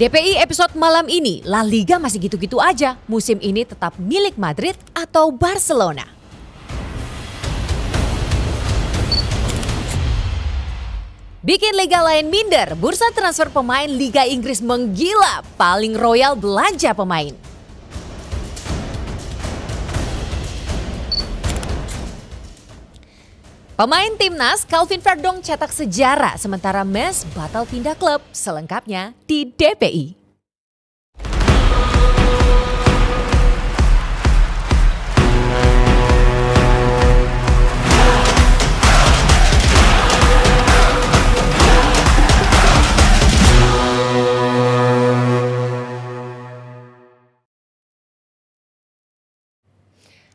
DPI episode malam ini, La Liga masih gitu-gitu aja. Musim ini tetap milik Madrid atau Barcelona? Bikin liga lain minder, bursa transfer pemain Liga Inggris menggila, paling royal belanja pemain. Pemain timnas Calvin Verdong cetak sejarah, sementara Mes batal pindah klub. Selengkapnya di DPI.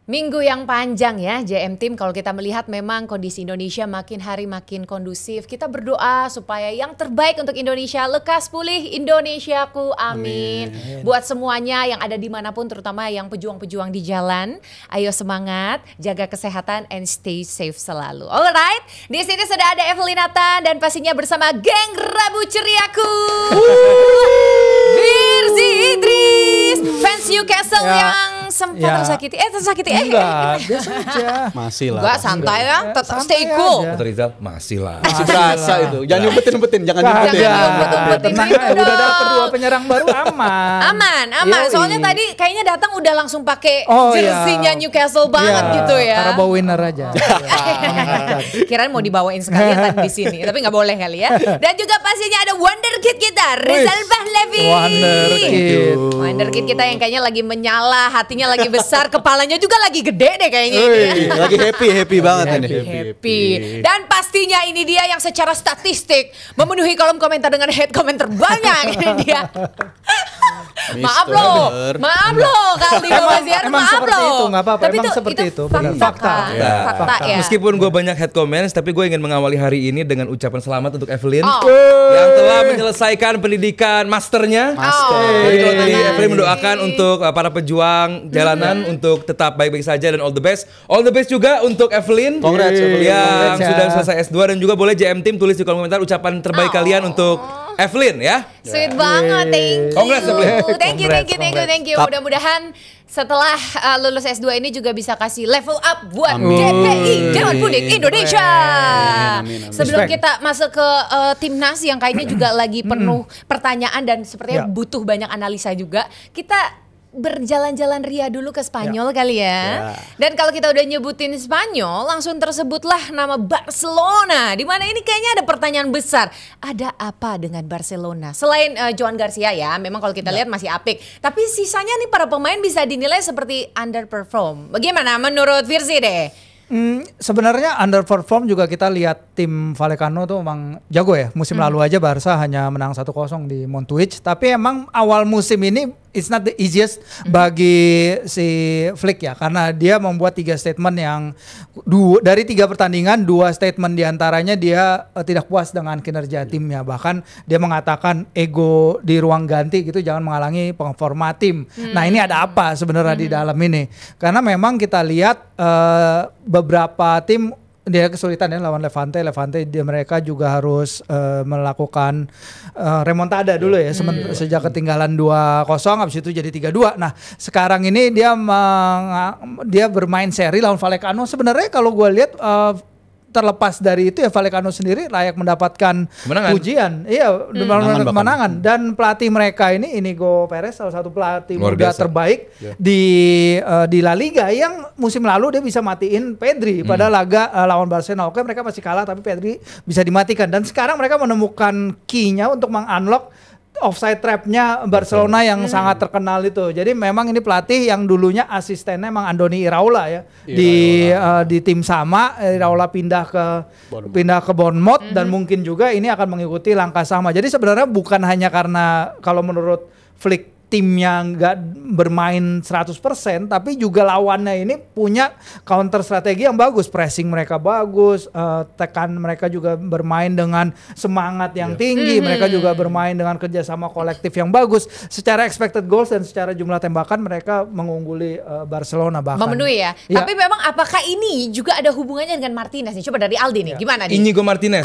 Minggu yang panjang ya JM Team, kalau kita melihat memang kondisi Indonesia makin hari makin kondusif. Kita berdoa supaya yang terbaik untuk Indonesia, lekas pulih Indonesiaku, amin. Buat semuanya yang ada dimanapun, terutama yang pejuang-pejuang di jalan, ayo semangat, jaga kesehatan and stay safe selalu. Alright, di sini sudah ada Evelyn Nathan dan pastinya bersama geng Rabu Ceriaku. Firzi Idris, fans Newcastle yang sempat tersakiti. Enggak, biasa aja. Masih lah. Enggak, santai ya, tetap stay cool. Dr. Rizal, masih lah. Masih berasa itu. Jangan nyumpetin, jangan nyumpetin. Tenang aja, udah dapet 2 penyerang baru aman. Aman. Yoi. Soalnya tadi kayaknya datang udah langsung pakai jersey-nya Newcastle banget gitu ya. Karena bawa winner aja. Kirain mau dibawain sekalian tadi di sini, tapi nggak boleh kali ya. Dan juga pastinya ada Wonderkid kita, Rizal Pahlavi. Wonderkid kita yang kayaknya lagi menyala, hatinya lagi besar, kepalanya juga lagi gede deh kayaknya. Lagi happy banget ini. Happy. Dan pastinya ini dia yang secara statistik memenuhi kolom komentar dengan head comment terbanyak. Ini dia. Maaf loh kali emang seperti itu, nggak apa-apa. Tapi emang seperti itu. Fakta ya. Meskipun gue banyak head comments, tapi gue ingin mengawali hari ini dengan ucapan selamat untuk Evelyn yang telah menyelesaikan pendidikan masternya. Jadi kalau tadi Evelyn mendoakan untuk para pejuang jalanan untuk tetap baik-baik saja dan all the best. All the best juga untuk Evelyn. Congrats, Evelyn. Yang sudah selesai S2, dan juga boleh JM Team tulis di kolom komentar ucapan terbaik kalian untuk Evelyn ya. Sweet banget, thank you. Congrats, Evelyn. Thank you. Mudah-mudahan setelah lulus S2 ini juga bisa kasih level up buat DPI, Dewan Pundik Indonesia. Amin. Sebelum kita masuk ke timnas yang kayaknya juga lagi penuh pertanyaan dan sepertinya butuh banyak analisa juga, kita berjalan-jalan ria dulu ke Spanyol kali ya. Dan kalau kita udah nyebutin Spanyol, langsung tersebutlah nama Barcelona. Dimana ini kayaknya ada pertanyaan besar. Ada apa dengan Barcelona? Selain Joan Garcia ya, memang kalau kita lihat masih apik. Tapi sisanya nih para pemain bisa dinilai seperti underperform. Bagaimana menurut Firzi deh? Sebenarnya underperform juga kita lihat tim Vallecano tuh emang jago ya. Musim lalu aja Barca hanya menang 1-0 di Montjuic. Tapi emang awal musim ini it's not the easiest bagi si Flick ya. Karena dia membuat 3 statement yang dari 3 pertandingan 2 statement diantaranya dia tidak puas dengan kinerja timnya. Bahkan dia mengatakan ego di ruang ganti gitu jangan menghalangi performa tim. Nah ini ada apa sebenarnya di dalam ini? Karena memang kita lihat beberapa tim dia kesulitan ya lawan Levante mereka juga harus melakukan remontada dulu ya sejak ketinggalan 2-0 habis itu jadi 3-2. Nah, sekarang ini dia bermain seri lawan Vallecano. Sebenarnya kalau gue lihat terlepas dari itu ya Vallecano sendiri layak mendapatkan pujian. Iya, kemenangan. Dan pelatih mereka ini Inigo Perez salah satu pelatih muda terbaik di La Liga yang musim lalu dia bisa matiin Pedri pada laga lawan Barcelona. Oke, mereka masih kalah tapi Pedri bisa dimatikan dan sekarang mereka menemukan key-nya untuk meng-unlock offside trap-nya Barcelona yang sangat terkenal itu. Jadi memang ini pelatih yang dulunya asistennya memang Andoni Iraola ya. Di tim sama Iraola pindah ke Bournemouth dan mungkin juga ini akan mengikuti langkah sama. Jadi sebenarnya bukan hanya karena kalau menurut Flick timnya nggak bermain 100%, tapi juga lawannya ini punya counter strategi yang bagus, pressing mereka bagus, tekan mereka juga bermain dengan semangat yang tinggi, mereka juga bermain dengan kerjasama kolektif yang bagus. Secara expected goals dan secara jumlah tembakan mereka mengungguli Barcelona bahkan. Memenuhi ya. Tapi memang apakah ini juga ada hubungannya dengan Martinez nih? Coba dari Aldi nih, gimana nih? Inigo Martinez,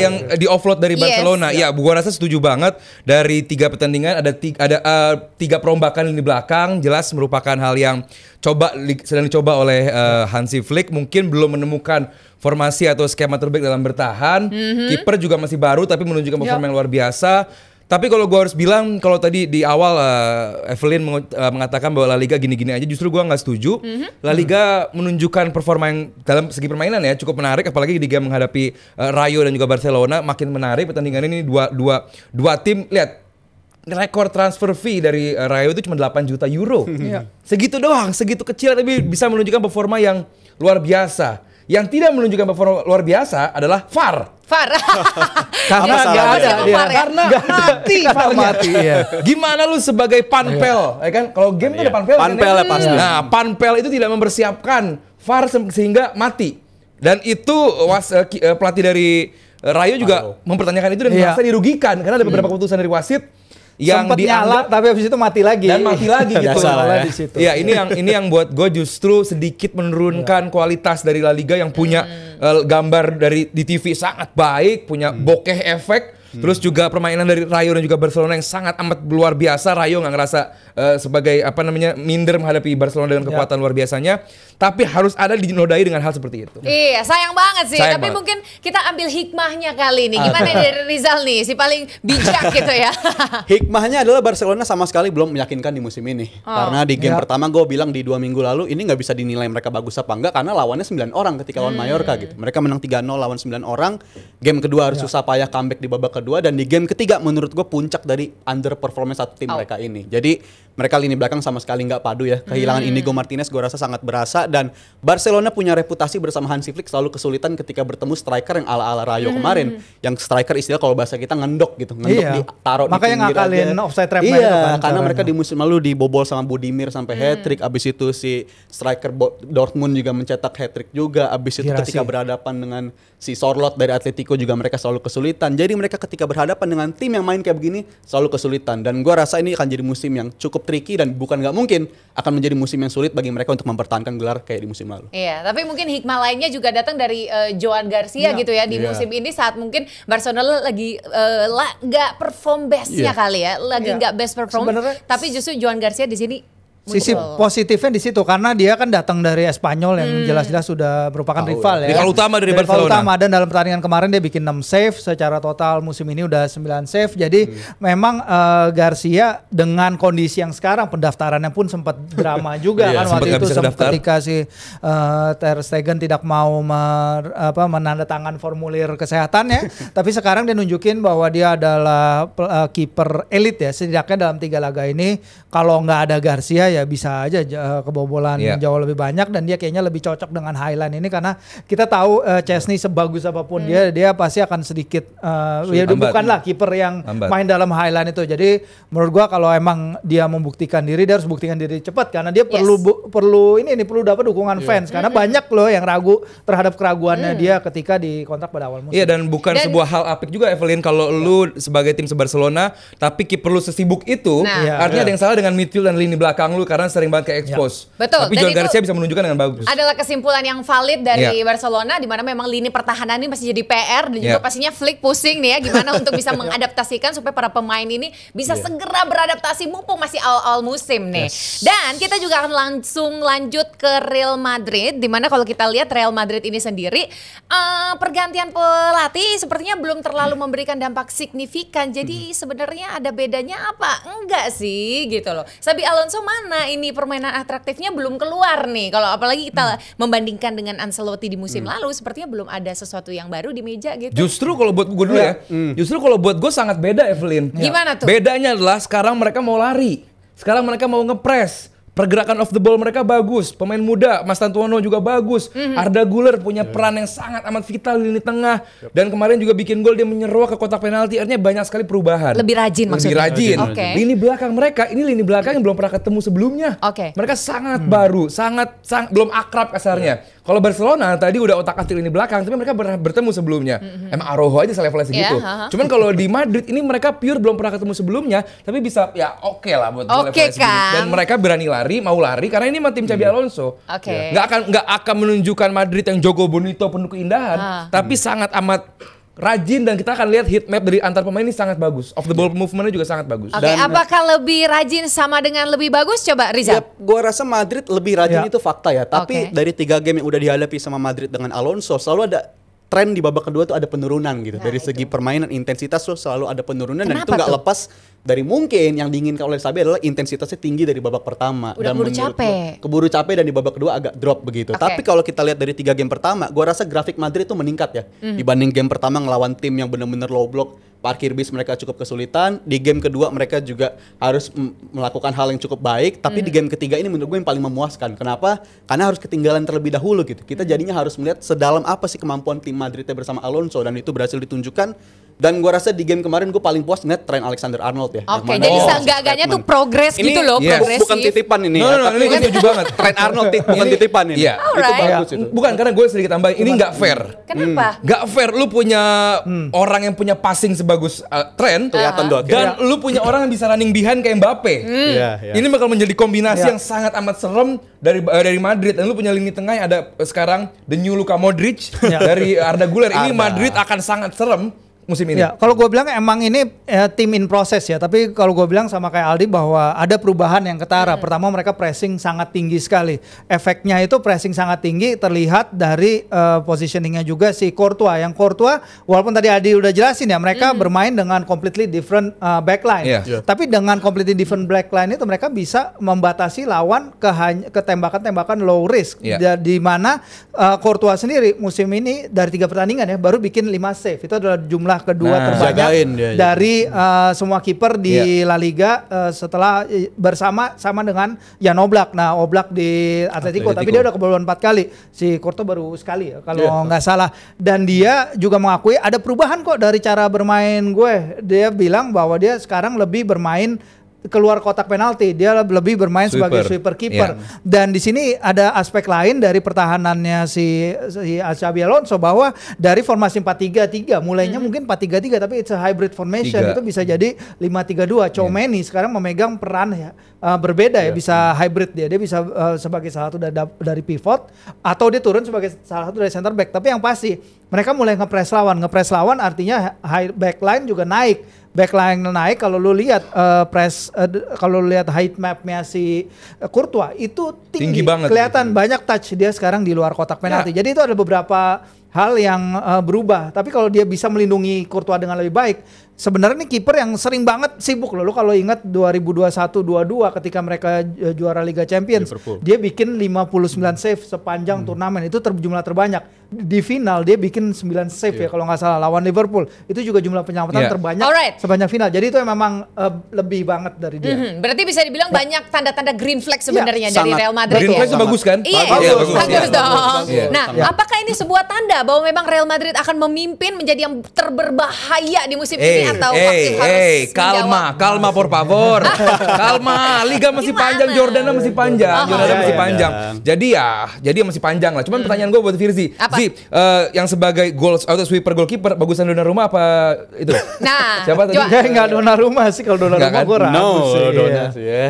yang di offload dari Barcelona. Ya, gua rasa setuju banget. Dari 3 pertandingan ada 3 perombakan lini belakang, jelas merupakan hal yang sedang dicoba oleh Hansi Flick. Mungkin belum menemukan formasi atau skema terbaik dalam bertahan. Kiper juga masih baru tapi menunjukkan performa yang luar biasa. Tapi kalau gue harus bilang, kalau tadi di awal Evelyn mengatakan bahwa La Liga gini-gini aja, justru gue nggak setuju. La Liga menunjukkan performa yang dalam segi permainan ya cukup menarik, apalagi di game menghadapi Rayo dan juga Barcelona makin menarik pertandingan ini. Dua tim, lihat rekor transfer fee dari Rayo itu cuma 8 juta euro. Segitu doang, segitu kecil tapi bisa menunjukkan performa yang luar biasa. Yang tidak menunjukkan performa luar biasa adalah VAR. Karena nggak ada dia. Karena mati. Gimana lu sebagai panpel, ya kan? Kalau game itu ada panpel. Panpel ya pasti. Nah, panpel itu tidak mempersiapkan VAR sehingga mati. Dan itu pelatih dari Rayo juga mempertanyakan itu dan merasa dirugikan karena ada beberapa keputusan dari wasit yang sempat nyala tapi habis itu mati lagi gitu. Di situ. Ya, ini yang buat gue justru sedikit menurunkan kualitas dari La Liga yang punya gambar dari di TV sangat baik, punya bokeh efek. Terus juga permainan dari Rayo dan juga Barcelona yang sangat amat luar biasa. Rayo nggak ngerasa sebagai minder menghadapi Barcelona dengan kekuatan luar biasanya. Tapi harus ada dinodai dengan hal seperti itu. Iya, sayang banget sih. Tapi mungkin kita ambil hikmahnya kali ini. Gimana dari Rizal nih, si paling bijak gitu ya. Hikmahnya adalah Barcelona sama sekali belum meyakinkan di musim ini. Karena di game pertama gue bilang di 2 minggu lalu ini nggak bisa dinilai mereka bagus apa enggak karena lawannya 9 orang ketika lawan Mallorca gitu. Mereka menang 3-0 lawan 9 orang. Game kedua harus susah payah comeback di babak kedua, dan di game ketiga menurut gue puncak dari underperformance satu tim mereka ini. Jadi mereka lini belakang sama sekali nggak padu ya. Kehilangan Inigo Martinez gue rasa sangat berasa, dan Barcelona punya reputasi bersama Hansi Flick selalu kesulitan ketika bertemu striker yang ala-ala Rayo kemarin. Yang striker istilah kalau bahasa kita ngendok gitu. Ngendok ditaruh di pinggir aja. Makanya ngakalin offside trap karena mereka di musim lalu dibobol sama Budimir sampai hat-trick. Abis itu si striker Dortmund juga mencetak hat-trick juga. Abis itu ketika berhadapan dengan si Sorloth dari Atletico juga mereka selalu kesulitan. Jadi mereka ketika berhadapan dengan tim yang main kayak begini selalu kesulitan. Dan gue rasa ini akan jadi musim yang cukup tricky, dan bukan nggak mungkin akan menjadi musim yang sulit bagi mereka untuk mempertahankan gelar kayak di musim lalu. Iya, tapi mungkin hikmah lainnya juga datang dari Joan Garcia gitu ya di musim ini, saat mungkin Barcelona lagi nggak perform bestnya kali ya, lagi nggak best perform. Sebenernya, tapi justru Joan Garcia di sini sisi positifnya di situ karena dia kan datang dari Espanyol yang jelas-jelas sudah merupakan rival ya. Rival utama dari Barcelona. Dan dalam pertandingan kemarin dia bikin 6 save, secara total musim ini udah 9 save. Jadi memang Garcia dengan kondisi yang sekarang, pendaftarannya pun sempat drama juga kan waktu itu ketika si Ter Stegen tidak mau menandatangan formulir kesehatan ya. Tapi sekarang dia nunjukin bahwa dia adalah kiper elit ya, setidaknya dalam 3 laga ini. Kalau nggak ada Garcia ya bisa aja kebobolan jauh lebih banyak, dan dia kayaknya lebih cocok dengan Highland ini karena kita tahu Chesney sebagus apapun dia pasti akan sedikit bukanlah kiper yang main dalam Highland itu. Jadi menurut gua kalau emang dia membuktikan diri, dia harus buktikan diri cepat karena dia perlu dapat dukungan fans karena banyak loh yang ragu terhadap keraguannya dia ketika dikontrak pada awal musim. Iya, dan bukan sebuah hal apik juga Evelyn kalau lu sebagai tim se-Barcelona tapi kiper lu sesibuk itu, artinya ada yang salah dengan midfield dan lini belakang lu karena sering banget ke expose. Betul. Tapi Joan Garcia bisa menunjukkan dengan bagus. Adalah kesimpulan yang valid dari Barcelona, di mana memang lini pertahanan ini masih jadi PR, dan juga pastinya Flick pusing nih ya gimana untuk bisa mengadaptasikan supaya para pemain ini bisa segera beradaptasi mumpung masih awal-awal musim nih. Dan kita juga akan langsung lanjut ke Real Madrid, di mana kalau kita lihat Real Madrid ini sendiri pergantian pelatih sepertinya belum terlalu memberikan dampak signifikan. Jadi sebenarnya ada bedanya apa? Enggak sih gitu loh. Xabi Alonso mana ini permainan atraktifnya belum keluar nih. Kalau apalagi kita membandingkan dengan Ancelotti di musim lalu, sepertinya belum ada sesuatu yang baru di meja gitu. Justru kalau buat gue dulu justru kalau buat gue sangat beda Evelyn. Gimana tuh? Bedanya adalah sekarang mereka mau lari, sekarang mereka mau ngepres. pergerakan off the ball mereka bagus, pemain muda Mas Tantuono juga bagus, Arda Güler punya peran yang sangat amat vital di lini tengah, dan kemarin juga bikin gol, dia menyeruak ke kotak penalti, artinya banyak sekali perubahan. Lebih rajin maksudnya. Lebih rajin. Okay. Lini belakang mereka, ini lini belakang yang belum pernah ketemu sebelumnya. Mereka sangat baru, sangat belum akrab kasarnya. Kalau Barcelona tadi udah otak-atik lini belakang, tapi mereka bertemu sebelumnya. Emang Araujo aja selevelnya segitu. Cuman kalau di Madrid ini mereka pure belum pernah ketemu sebelumnya, tapi bisa ya oke lah buat levelnya segitu. Dan mereka berani lari, mau lari karena ini mah tim Xabi Alonso. Nggak akan menunjukkan Madrid yang Jogo Bonito penuh keindahan, tapi sangat amat rajin, dan kita akan lihat heat map dari antar pemain ini sangat bagus. Off the ball movementnya juga sangat bagus. Apakah lebih rajin sama dengan lebih bagus? Coba Rizal. Gua rasa Madrid lebih rajin itu fakta ya. Tapi dari 3 game yang udah dihadapi sama Madrid dengan Alonso, selalu ada tren di babak kedua tuh ada penurunan gitu. Dari segi permainan, intensitas tuh selalu ada penurunan. Dan itu nggak lepas dari mungkin yang diinginkan oleh Xabi adalah intensitasnya tinggi dari babak pertama. Udah keburu capek dan di babak kedua agak drop begitu. Tapi kalau kita lihat dari 3 game pertama, gua rasa grafik Madrid tuh meningkat ya. Dibanding game pertama ngelawan tim yang benar-benar low block, parkir bis mereka cukup kesulitan. Di game kedua mereka juga harus melakukan hal yang cukup baik. Tapi di game ketiga ini menurut gue yang paling memuaskan. Kenapa? Karena harus ketinggalan terlebih dahulu gitu. Kita jadinya harus melihat sedalam apa sih kemampuan tim Madridnya bersama Alonso, dan itu berhasil ditunjukkan. Dan gue rasa di game kemarin gue paling puas ngeliat tren Alexander-Arnold ya. Jadi seenggaknya tuh progres gitu loh, progresif. Bukan titipan ini ini gue setuju banget. Tren Arnold bukan titipan ini. Itu bagus itu. Bukan, karena gue sedikit tambahin, ini nggak fair. Kenapa? Nggak fair, lu punya orang yang punya passing sebagus Trent, dan lu punya orang yang bisa running behind kayak Mbappe. Ini bakal menjadi kombinasi yang sangat amat serem dari Madrid. Dan lu punya lini tengah yang ada sekarang the new Luka Modric dari Arda Güler. Ini Madrid akan sangat serem musim ini. Ya, kalau gue bilang emang ini tim in process ya, tapi kalau gue bilang sama kayak Aldi bahwa ada perubahan yang ketara. Pertama, mereka pressing sangat tinggi sekali. Efeknya itu pressing sangat tinggi terlihat dari positioningnya juga si Courtois. Yang Courtois walaupun tadi Aldi udah jelasin ya, mereka bermain dengan completely different backline. Tapi dengan completely different backline itu mereka bisa membatasi lawan ke tembakan-tembakan low risk. Di mana Courtois sendiri musim ini dari 3 pertandingan ya baru bikin 5 save. Itu adalah jumlah kedua terbanyak dari semua kiper di La Liga setelah sama dengan Jan Oblak. Nah, Oblak di Atletico, tapi dia udah kebobolan 4 kali. Si Courtois baru sekali ya kalau nggak salah. Dan dia juga mengakui ada perubahan kok dari cara bermain gue. Dia bilang bahwa dia sekarang lebih bermain keluar kotak penalti, dia lebih bermain sebagai sweeper keeper. Dan di sini ada aspek lain dari pertahanannya si Xabi Alonso, bahwa dari formasi 4-3-3 mulainya mungkin 4-3-3 tapi it's a hybrid formation. Itu bisa jadi 5-3-2. Tchouaméni sekarang memegang peran ya berbeda ya, bisa hybrid dia bisa sebagai salah satu dari pivot, atau dia turun sebagai salah satu dari center back. Tapi yang pasti mereka mulai ngepres lawan artinya high backline juga naik. Backline naik, kalau lu lihat kalau lu lihat height mapnya si Courtois itu tinggi banget, kelihatan banyak touch dia sekarang di luar kotak penalti. Jadi itu ada beberapa hal yang berubah. Tapi kalau dia bisa melindungi Courtois dengan lebih baik, sebenarnya nih kiper yang sering banget sibuk loh. Lu kalau ingat 2021-22 ketika mereka juara Liga Champions, dia bikin 59 save sepanjang turnamen. Itu jumlah terbanyak. Di final dia bikin 9 save ya kalau nggak salah lawan Liverpool. Itu juga jumlah penyelamatan terbanyak sepanjang final. Jadi itu memang lebih banget dari dia. Berarti bisa dibilang banyak tanda-tanda green flag sebenarnya dari Real Madrid. Green flag itu bagus kan? Bagus dong. Nah, apakah ini sebuah tanda bahwa memang Real Madrid akan memimpin menjadi yang terberbahaya di musim ini, atau harus kalma por favor. Kalma, liga masih panjang, Jordana masih panjang, Jadi masih panjang lah. Cuman pertanyaan gue buat Firzi, yang sebagai sweeper goalkeeper bagusan Donnarumma apa itu? Nah, siapa tadi? Enggak Donnarumma sih, kalau Donnarumma gue ragu sih.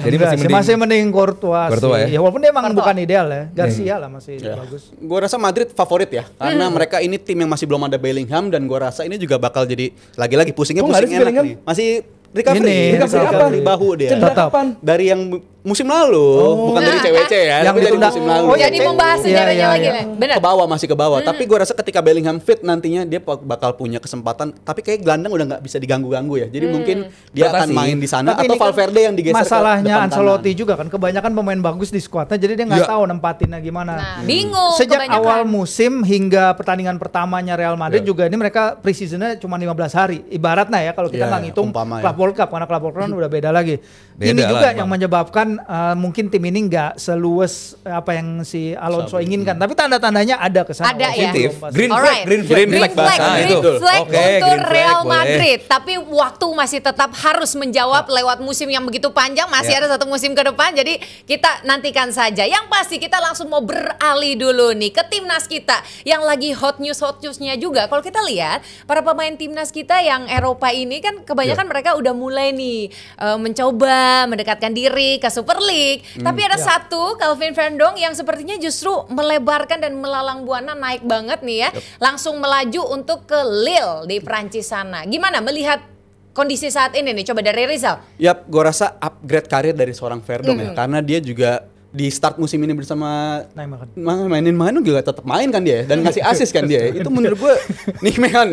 Jadi masih mending Courtois sih. Ya walaupun dia emang bukan ideal ya. Garcia lah masih bagus. Gue rasa Madrid favorit ya, karena mereka ini tim yang masih belum ada Bellingham, dan gue rasa ini juga bakal jadi lagi-lagi pusing enak nih. Masih recovery bahu dia. Kapan? Dari yang musim lalu, bukan dari CWC ya, tapi dari musim lalu. Jadi membahas sejarahnya lagi. Benar. Masih ke bawah. Tapi gue rasa ketika Bellingham fit nantinya dia bakal punya kesempatan. Tapi kayak gelandang udah nggak bisa diganggu-ganggu ya. Jadi mungkin dia akan main di sana, atau Valverde yang digeser. Masalahnya Ancelotti juga kan, kebanyakan pemain bagus di skuadnya, jadi dia nggak tahu nempatinnya gimana. Bingung. Sejak awal musim hingga pertandingan pertamanya Real Madrid juga ini mereka pre-seasonnya cuma 15 hari. Ibaratnya ya kalau kita nggak ngitung Club World Cup, karena Club World Cup udah beda lagi. Ini juga yang menyebabkan memang mungkin tim ini nggak seluas apa yang si Alonso inginkan, tapi tanda-tandanya ada kesana. Ada ya. Green flag untuk Green Real flag, Madrid. Tapi waktu masih tetap harus menjawab lewat musim yang begitu panjang, masih ada 1 musim ke depan. Jadi kita nantikan saja. Yang pasti kita langsung mau beralih dulu nih ke timnas kita yang lagi hot newsnya juga. Kalau kita lihat para pemain timnas kita yang Eropa ini kan kebanyakan mereka udah mulai nih mencoba mendekatkan diri ke Super League. Tapi ada satu Calvin Verdong yang sepertinya justru melebarkan dan melalang buana naik banget nih ya. Langsung melaju untuk ke Lille di Prancis sana. Gimana melihat kondisi saat ini nih? Coba dari Rizal. Yap, gue rasa upgrade karir dari seorang Verdong ya. Karena dia juga di start musim ini bersama mainin Manu juga tetap main kan dia dan ngasih assist kan dia. Itu menurut gue Nijmegen.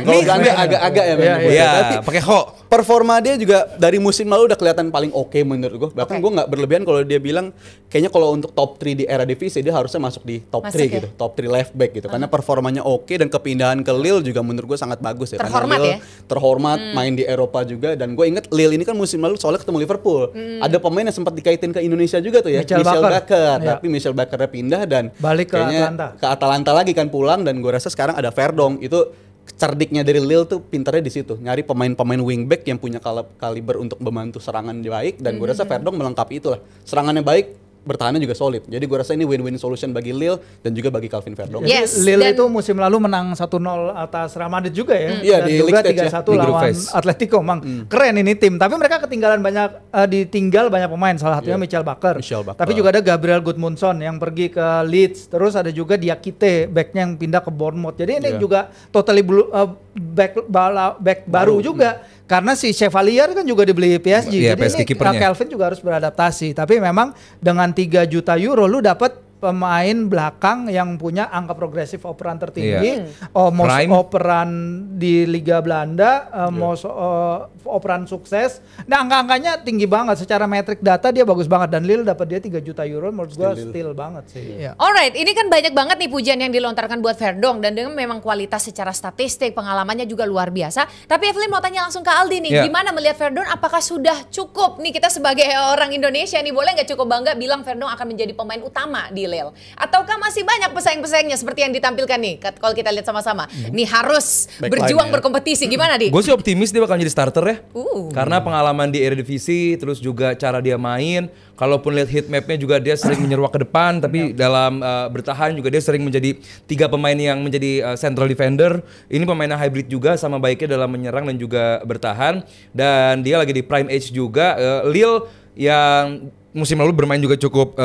Kalau Belanda agak-agak ya. Iya, pakai ho. Performa dia juga dari musim lalu udah kelihatan paling oke menurut gue. Bahkan gue nggak berlebihan kalau dia bilang kayaknya kalau untuk top 3 di era divisi dia harusnya masuk di top 3 gitu, top 3 left back gitu. Karena performanya oke dan kepindahan ke Lille juga menurut gue sangat bagus ya. Terhormat karena Lille terhormat main di Eropa juga dan gue inget Lille ini kan musim lalu soalnya ketemu Liverpool. Ada pemain yang sempat dikaitin ke Indonesia juga tuh ya, Michel Bakker. Tapi Michel Bakkernya pindah dan balik ke Atalanta. Ke Atalanta lagi kan pulang dan gue rasa sekarang ada Verdong itu. Cerdiknya dari Lille tuh pintarnya di situ, nyari pemain-pemain wingback yang punya kaliber untuk membantu serangan baik dan gue rasa Verdong melengkapi itulah. Serangannya baik, bertahannya juga solid. Jadi gue rasa ini win-win solution bagi Lille dan juga bagi Calvin Verdong. Lille itu musim lalu menang 1-0 atas Real Madrid juga ya. Iya, di juga League 3-1 lawan Atletico. Keren ini tim. Tapi mereka ketinggalan ditinggal banyak pemain. Salah satunya Michel Bakker. Tapi juga ada Gabriel Gudmundsson yang pergi ke Leeds. Terus ada juga Diakite, backnya yang pindah ke Bournemouth. Jadi ini juga totally back baru juga. Karena si Chevalier kan juga dibeli PSG. Jadi PSG ini Calvin juga harus beradaptasi. Tapi memang dengan 3 juta euro lu dapat pemain belakang yang punya angka progresif operan tertinggi, most operan di Liga Belanda, most operan sukses. Nah angka-angkanya tinggi banget, secara metrik data dia bagus banget dan Lille dapat dia 3 juta euro, menurut gua still banget sih. Alright, ini kan banyak banget nih pujian yang dilontarkan buat Verdong dan dengan memang kualitas secara statistik, pengalamannya juga luar biasa. Tapi Evelyn mau tanya langsung ke Aldi nih, gimana melihat Verdong? Apakah sudah cukup nih kita sebagai orang Indonesia nih boleh nggak cukup bangga bilang Verdong akan menjadi pemain utama di Lille? Ataukah masih banyak pesaing-pesaingnya seperti yang ditampilkan nih kalau kita lihat sama-sama? Nih harus berjuang berkompetisi. Gimana Di? Gue sih optimis dia bakal jadi starter ya. Karena pengalaman di Eredivisie terus juga cara dia main. Kalaupun lihat heat map-nya juga dia sering menyeruak ke depan, tapi dalam bertahan juga dia sering menjadi 3 pemain yang menjadi central defender. Ini pemainnya hybrid juga, sama baiknya dalam menyerang dan juga bertahan. Dan dia lagi di prime age juga. Lille yang musim lalu bermain juga cukup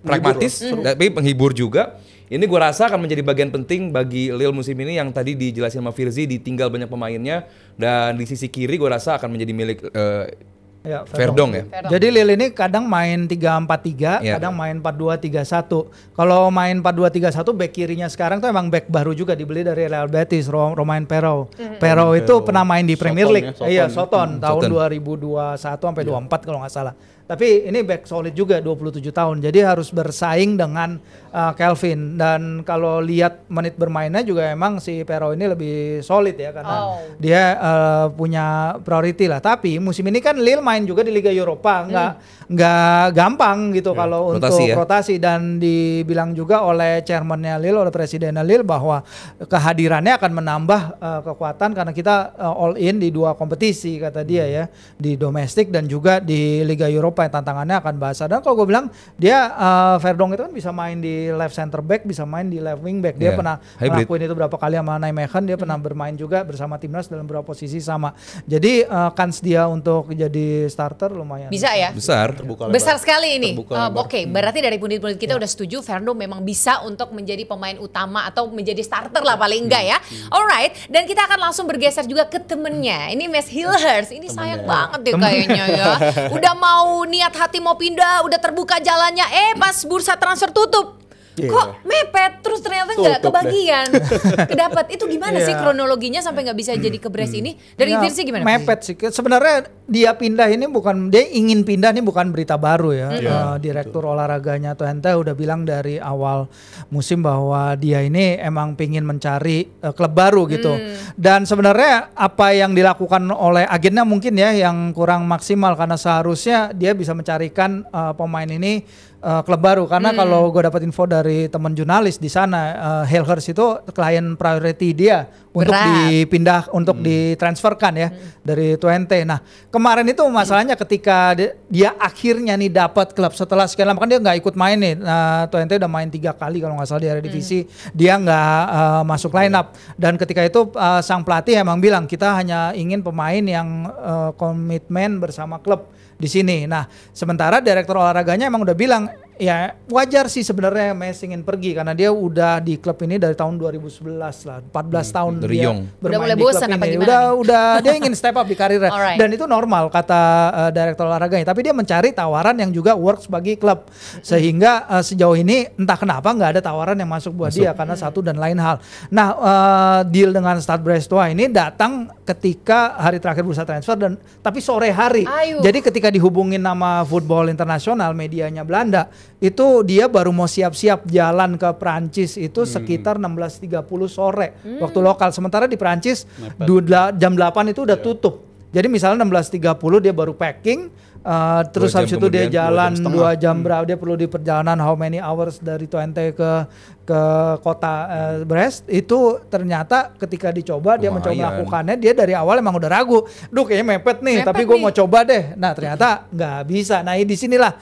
pragmatis, tapi penghibur juga. Ini gue rasa akan menjadi bagian penting bagi Lille musim ini yang tadi dijelasin sama Firzi, ditinggal banyak pemainnya. Dan di sisi kiri gue rasa akan menjadi milik Verdong ya. Jadi Lille ini kadang main 3-4-3, kadang main 4-2-3-1. Kalau main 4-2-3-1 back kirinya sekarang tuh emang back baru juga dibeli dari Real Betis, Romain Perrault. Perrault itu pernah main di Premier League. Soton tahun 2021 sampai 24 kalau nggak salah. Tapi ini back solid juga 27 tahun. Jadi harus bersaing dengan Calvin. Dan kalau lihat menit bermainnya juga emang si Perrault ini lebih solid ya karena dia punya priority lah. Tapi musim ini kan Lille main juga di Liga Eropa, nggak gampang gitu kalau untuk rotasi. Dan dibilang juga oleh chairman-nya Lille, oleh presidennya Lille bahwa kehadirannya akan menambah kekuatan karena kita all in di 2 kompetisi kata dia ya, di domestik dan juga di Liga Eropa yang tantangannya akan basah. Dan kalau gue bilang dia Verdong itu kan bisa main di left center back, bisa main di left wing back. Dia pernah ngelakuin itu berapa kali sama Nijmegen, dia pernah bermain juga bersama timnas dalam beberapa posisi sama. Jadi kans dia untuk jadi starter lumayan. Bisa ya? Besar. Besar sekali ini. Oke, berarti dari pundit-pundit kita udah setuju Verdong memang bisa untuk menjadi pemain utama atau menjadi starter lah paling enggak ya. Alright, dan kita akan langsung bergeser juga ke temennya. Ini Mads Hilgers. Ini sayang banget deh kayaknya ya. Udah mau niat hati mau pindah, udah terbuka jalannya, pas bursa transfer tutup. kok mepet terus ternyata nggak kebagian kedapat. Itu gimana sih kronologinya sampai nggak bisa jadi ke Brest ini? Dari Virsi gimana? Mepet sih. Sebenarnya dia pindah ini bukan, dia ingin pindah ini bukan berita baru ya. Direktur olahraganya Twente udah bilang dari awal musim bahwa dia ini emang pingin mencari klub baru gitu. Dan sebenarnya apa yang dilakukan oleh agennya mungkin ya yang kurang maksimal, karena seharusnya dia bisa mencarikan pemain ini klub baru, karena kalau gue dapat info dari teman jurnalis di sana, Hillhurst itu klien priority dia untuk dipindah, untuk ditransferkan ya dari Twente. Nah kemarin itu masalahnya ketika dia akhirnya nih dapat klub setelah sekian lama, kan dia nggak ikut main nih. Twente udah main 3 kali kalau nggak salah di Eredivisie, dia nggak masuk line up. Dan ketika itu sang pelatih emang bilang kita hanya ingin pemain yang komitmen bersama klub di sini. Nah, sementara direktur olahraganya emang udah bilang ya wajar sih sebenarnya Messi ingin pergi karena dia udah di klub ini dari tahun 2011 lah, 14 tahun dari dia udah mulai di bosan klub apa ini. gimana? Udah dia ingin step up di karirnya. Dan itu normal kata direktur olahraganya. Tapi dia mencari tawaran yang juga works bagi klub. Sehingga sejauh ini entah kenapa nggak ada tawaran yang masuk buat dia karena satu dan lain hal. Nah, deal dengan Stade Brestois ini datang ketika hari terakhir bursa transfer tapi sore hari. Jadi ketika dihubungin nama Football Internasional, medianya Belanda, itu dia baru mau siap-siap jalan ke Prancis itu sekitar 16.30 sore waktu lokal. Sementara di Prancis jam 8 itu udah tutup. Jadi misalnya 16.30 dia baru packing, terus habis itu dia jalan 2 jam berapa, dia perlu di perjalanan how many hours dari Twente ke kota Brest. Itu ternyata ketika dicoba dia mencoba melakukannya, dia dari awal emang udah ragu, kayaknya mepet nih tapi gue mau coba deh. Nah ternyata nggak bisa. Nah di sinilah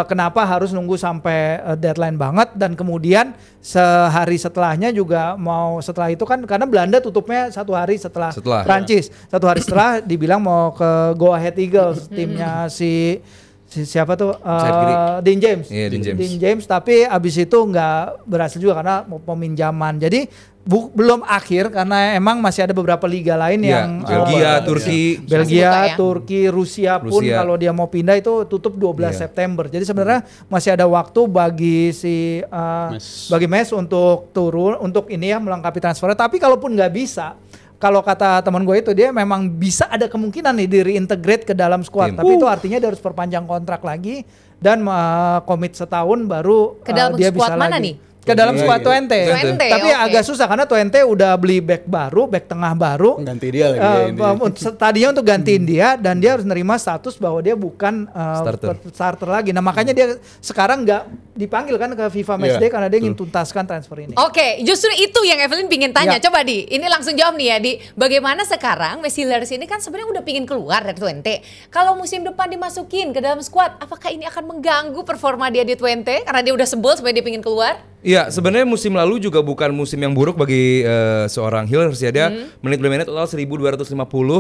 kenapa harus nunggu sampai deadline banget, dan kemudian sehari setelahnya juga setelah itu kan karena Belanda tutupnya 1 hari setelah Prancis, 1 hari setelah dibilang mau ke Go Ahead Eagles, timnya siapa tuh Dean James. Dean James, tapi abis itu nggak berhasil juga karena mau peminjaman. Jadi belum akhir karena emang masih ada beberapa liga lain yang Belgia, Turki, Rusia pun kalau dia mau pindah itu tutup 12 September. Jadi sebenarnya masih ada waktu bagi bagi Mes untuk turun untuk ini ya melengkapi transfernya. Tapi kalaupun nggak bisa, kalau kata teman gue itu dia memang bisa ada kemungkinan nih di reintegrate ke dalam squad. Tapi itu artinya dia harus perpanjang kontrak lagi dan komit setahun baru ke dalam dia squad bisa mana lagi nih? Ke dalam squad Twente. Tapi agak susah karena Twente udah beli back baru, back tengah baru. Ganti dia lagi. Tadinya untuk gantiin dia, dan dia harus nerima status bahwa dia bukan starter lagi. Nah makanya dia sekarang nggak dipanggil kan ke FIFA Matchday karena dia ingin tuntaskan transfer ini. Oke, justru itu yang Evelyn pingin tanya. Coba ini langsung jawab nih ya bagaimana sekarang Messi Hillhurst ini kan sebenarnya udah pingin keluar dari Twente. Kalau musim depan dimasukin ke dalam squad, apakah ini akan mengganggu performa dia di Twente karena dia udah sebel sampai dia pingin keluar? Iya, sebenarnya musim lalu juga bukan musim yang buruk bagi seorang Hillhurst ya. Dia menit bermainnya total 1.250,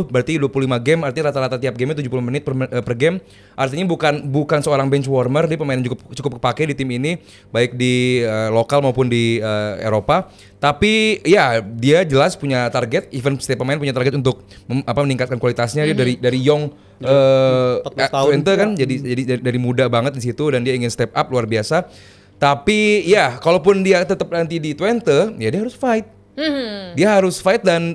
berarti 25 game, artinya rata-rata tiap game 70 menit per game. Artinya bukan seorang bench warmer, dia pemain yang cukup kepake di tim ini, baik di lokal maupun di Eropa. Tapi ya dia jelas punya target, even setiap pemain punya target untuk meningkatkan kualitasnya. Dia dari young 14 tahun kan, jadi dari muda banget di situ, dan dia ingin step up luar biasa. Tapi ya, kalaupun dia tetap nanti di Twente, ya dia harus fight. Dia harus fight, dan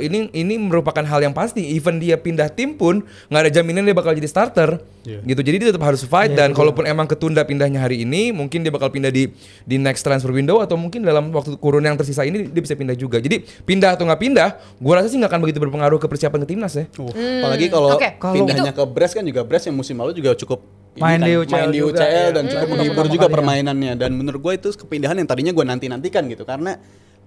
ini merupakan hal yang pasti. Even dia pindah tim pun nggak ada jaminan dia bakal jadi starter, gitu. Jadi dia tetap harus fight, dan kalaupun emang ketunda pindahnya hari ini, mungkin dia bakal pindah di next transfer window, atau mungkin dalam waktu kurun yang tersisa ini dia bisa pindah juga. Jadi pindah atau nggak pindah, gue rasa sih nggak akan begitu berpengaruh ke persiapan ke timnas ya. Apalagi kalau pindahnya ke Brest kan juga, Brest yang musim lalu juga cukup main di UCL dan cukup menghibur juga permainannya. Dan menurut gue itu kepindahan yang tadinya gue nantikan gitu, karena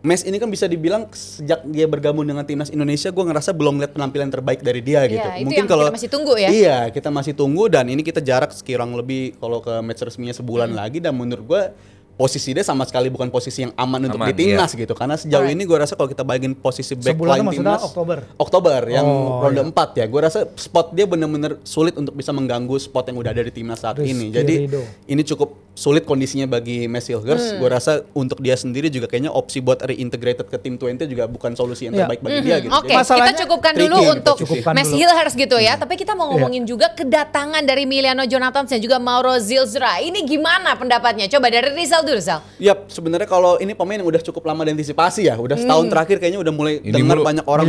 Mes ini kan bisa dibilang sejak dia bergabung dengan timnas Indonesia, gue ngerasa belum lihat penampilan terbaik dari dia gitu. Mungkin kalau kita masih tunggu ya. Iya, kita masih tunggu, dan ini kita jarak sekirang lebih kalau ke match resminya sebulan lagi, dan menurut gue posisi dia sama sekali bukan posisi yang aman untuk di timnas gitu. Karena sejauh ini gue rasa kalau kita bayangin posisi backline timnas Oktober yang ronde 4 ya, gue rasa spot dia benar-benar sulit untuk bisa mengganggu spot yang udah ada di timnas saat ini. Jadi ini cukup sulit kondisinya bagi Mads Hilgers. Gue rasa untuk dia sendiri juga kayaknya opsi buat reintegrated ke tim 20 juga bukan solusi yang terbaik bagi dia gitu. Oke, kita cukupkan dulu untuk Mads Hilgers gitu ya. Tapi kita mau ngomongin juga kedatangan dari Emiliano Jonathans dan juga Mauro Zilstra. Ini gimana pendapatnya? Coba dari Rizal dulu, Rizal. Yap, sebenarnya kalau ini pemain yang udah cukup lama diantisipasi ya. Udah setahun terakhir kayaknya udah mulai dengar banyak orang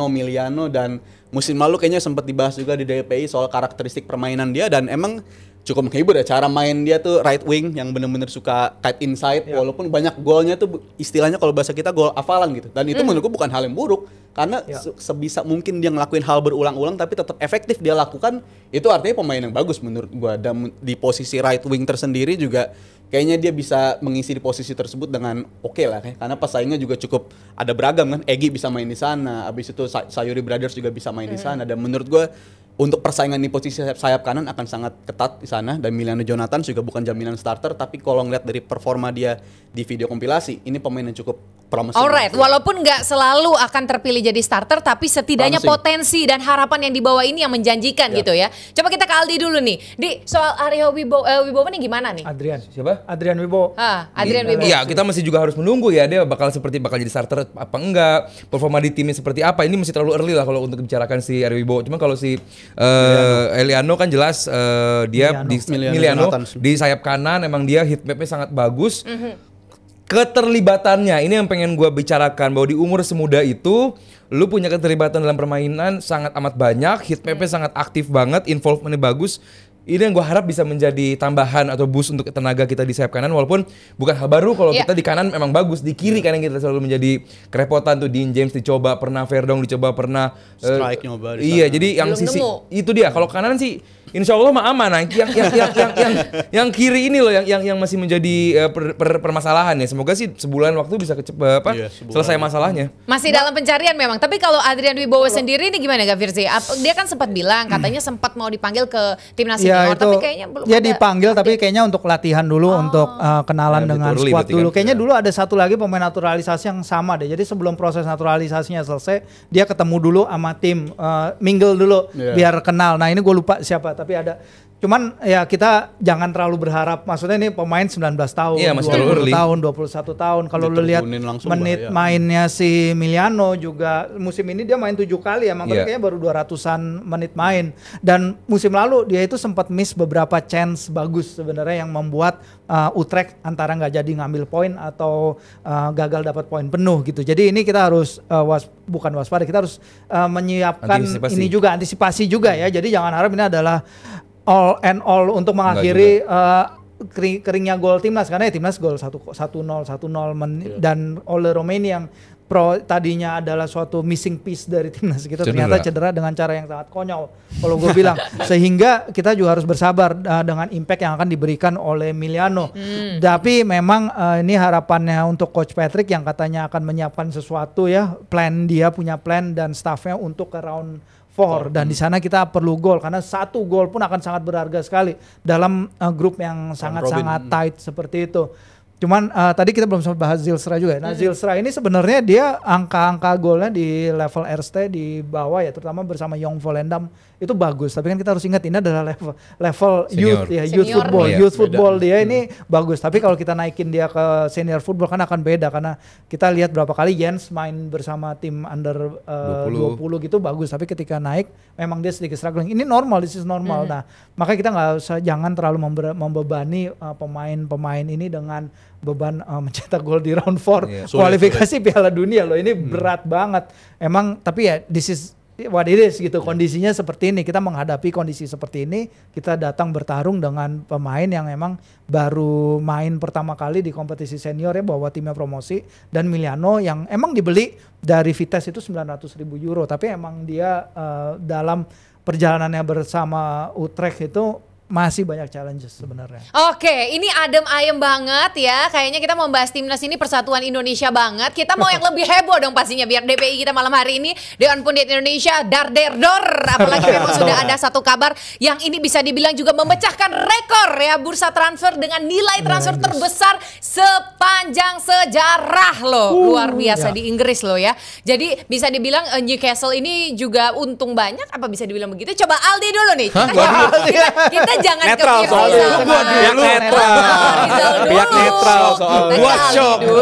Emiliano dan musim lalu kayaknya sempat dibahas juga di DPI soal karakteristik permainan dia dan emang cukup menghibur ya cara main dia tuh right wing yang bener-bener suka tight inside walaupun banyak golnya tuh istilahnya kalau bahasa kita gol hafalan gitu dan itu menurutku bukan hal yang buruk karena sebisa mungkin dia ngelakuin hal berulang-ulang tapi tetap efektif dia lakukan itu artinya pemain yang bagus menurut gua dan di posisi right wing tersendiri juga kayaknya dia bisa mengisi di posisi tersebut dengan oke lah karena pesaingnya juga cukup ada beragam kan Egy bisa main di sana abis itu Sayuri Brothers juga bisa main di sana dan menurut gua untuk persaingan di posisi sayap kanan akan sangat ketat di sana dan Emiliano Jonathans juga bukan jaminan starter tapi kalau ngeliat dari performa dia di video kompilasi ini pemain yang cukup promising. Alright, walaupun nggak selalu akan terpilih jadi starter tapi setidaknya potensi dan harapan yang dibawa ini yang menjanjikan gitu ya. Coba kita ke Aldi dulu nih. Di soal Aryo Wibowo nih gimana nih? Adrian. Siapa? Adrian Wibowo. Adrian Wibowo. Iya, kita masih juga harus menunggu ya dia bakal jadi starter apa enggak, performa di timnya seperti apa. Ini masih terlalu early lah kalau untuk bicarakan si Aryo Wibowo. Cuma kalau si Emiliano kan jelas dia Emiliano di sayap kanan emang dia heat map-nya sangat bagus. Keterlibatannya ini yang pengen gue bicarakan bahwa di umur semuda itu lu punya keterlibatan dalam permainan sangat amat banyak, heat map-nya sangat aktif banget, involvement-nya bagus. Ini yang gue harap bisa menjadi tambahan atau boost untuk tenaga kita di sayap kanan walaupun bukan hal baru kalau kita di kanan memang bagus, di kiri kanan kita selalu menjadi kerepotan tuh. Dean James dicoba pernah, Verdong dicoba pernah, strike nyoba iya jadi yang sisi itu dia kalau kanan sih insya Allah mah aman. Yang kiri ini loh yang masih menjadi permasalahan ya. Semoga sih sebulan waktu bisa selesai masalahnya. Masih dalam pencarian memang. Tapi kalau Adrian Wibowo sendiri ini gimana Gak Firzi? Dia kan sempat bilang katanya sempat mau dipanggil ke timnas senior tapi kayaknya belum. Ya dipanggil tapi kayaknya untuk latihan dulu untuk kenalan dengan squad dulu. Kayaknya dulu ada satu lagi pemain naturalisasi yang sama deh. Jadi sebelum proses naturalisasinya selesai dia ketemu dulu sama tim mingle dulu biar kenal. Nah ini gue lupa siapa tapi ada. Cuman ya kita jangan terlalu berharap. Maksudnya ini pemain 19 tahun, 20 tahun, 21 tahun. Kalau lu lihat menit mainnya si Emiliano juga musim ini dia main 7 kali emang tapi kayaknya baru 200-an menit main. Dan musim lalu dia itu sempat miss beberapa chance bagus sebenarnya yang membuat Utrecht antara nggak jadi ngambil poin atau gagal dapat poin penuh gitu. Jadi ini kita harus bukan waspada, kita harus menyiapkan antisipasi juga ya. Jadi jangan harap ini adalah all and all untuk mengakhiri keringnya gol timnas karena ya timnas gol 1-0 dan Ole Romeni yang tadinya adalah suatu missing piece dari timnas kita ternyata cedera dengan cara yang sangat konyol kalau gue bilang sehingga kita juga harus bersabar dengan impact yang akan diberikan oleh Emiliano. Tapi memang ini harapannya untuk Coach Patrick yang katanya akan menyiapkan sesuatu ya, punya plan dan staffnya untuk ke round 4 dan di sana kita perlu gol karena satu gol pun akan sangat berharga sekali dalam grup yang sangat-sangat tight seperti itu. Cuman tadi kita belum sempat bahas Zilstra juga. Nah Zilstra ini sebenarnya dia angka-angka golnya di level RST di bawah ya, terutama bersama Jong Volendam itu bagus. Tapi kan kita harus ingat ini adalah level youth ya, youth football dia ini bagus. Tapi kalau kita naikin dia ke senior football kan akan beda karena kita lihat berapa kali Jens main bersama tim under 20 gitu bagus. Tapi ketika naik memang dia sedikit struggling. Ini normal, this is normal. Nah makanya kita jangan terlalu membebani pemain-pemain ini dengan beban mencetak gol di round 4 kualifikasi Piala Dunia loh, ini berat banget emang. Tapi ya this is what it is gitu, kondisinya seperti ini, kita menghadapi kondisi seperti ini, kita datang bertarung dengan pemain yang emang baru main pertama kali di kompetisi senior ya, bawa timnya promosi, dan Emiliano yang emang dibeli dari Vitesse itu 900.000 euro, tapi emang dia dalam perjalanannya bersama Utrecht itu masih banyak challenges sebenarnya. Oke, ini adem ayem banget ya. Kayaknya kita mau bahas timnas ini persatuan Indonesia banget. Kita mau yang lebih heboh dong pastinya biar DPI kita malam hari ini Dewan Pundit Indonesia dar der dor. Apalagi memang sudah ada satu kabar yang ini bisa dibilang juga memecahkan rekor ya, bursa transfer dengan nilai transfer terbesar sepanjang sejarah loh. Luar biasa di Inggris loh ya. Jadi bisa dibilang Newcastle ini juga untung banyak, apa bisa dibilang begitu? Coba Aldi dulu nih. Kita jangan Netral ke soalnya. Firza. Gua dulu. Pihak netral soal. Gua shock dulu.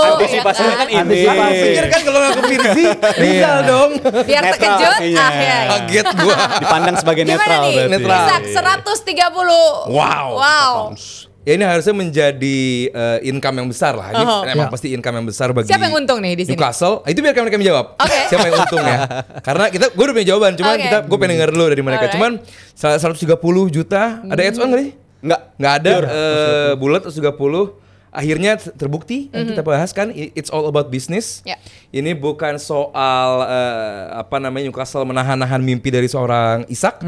Antisipasinya kan ini. Antisipasi. Pikir kan kalau nggak ke Firzi, Rizal dong. Biar Netral terkejut. kayaknya. Ya. Kaget gua. Dipandang sebagai Gimana netral nih? berarti. Netral. Isak 130. Wow. Ya ini harusnya menjadi income yang besar lah. Ini emang pasti income yang besar bagi Siapa yang untung nih di sini? Newcastle. Itu biar mereka menjawab. Oke. Siapa yang untung ya? Karena gue udah punya jawaban. Cuman Oke. gue pengen denger dulu dari mereka. Alright. Cuman 130 juta. Ada ads on nggak sih? Nggak ada. Bulat 130. Akhirnya terbukti yang kita bahas kan, it's all about business. Ya. Ini bukan soal Newcastle menahan-nahan mimpi dari seorang Isak.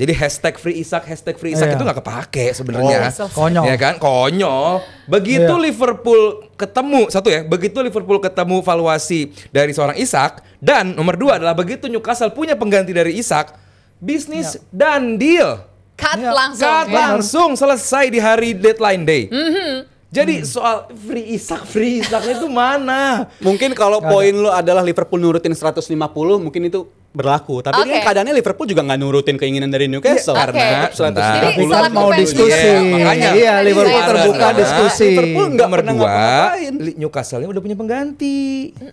Jadi #free Isak Iya. itu nggak kepake sebenarnya. Konyol. Ya kan, konyol. Begitu Liverpool ketemu begitu Liverpool ketemu valuasi dari seorang Isak, dan nomor 2 adalah begitu Newcastle punya pengganti dari Isak, bisnis dan deal. Cut Ya. langsung. Cut ya. langsung selesai di hari deadline day. Jadi soal free Isak itu mana? Mungkin kalau poin lu adalah Liverpool nurutin 150, mungkin itu berlaku. Tapi Oke. ini keadaannya Liverpool juga nggak nurutin keinginan dari Newcastle. Iya, Karena oke. tetap 130. Jadi Tapi kan selaku mau fans diskusi. Liverpool, makanya. Iya, Liverpool Iya, terbuka karena diskusi. Liverpool nggak Nomor pernah 2, ngapa-ngapain. Newcastle-nya udah punya pengganti.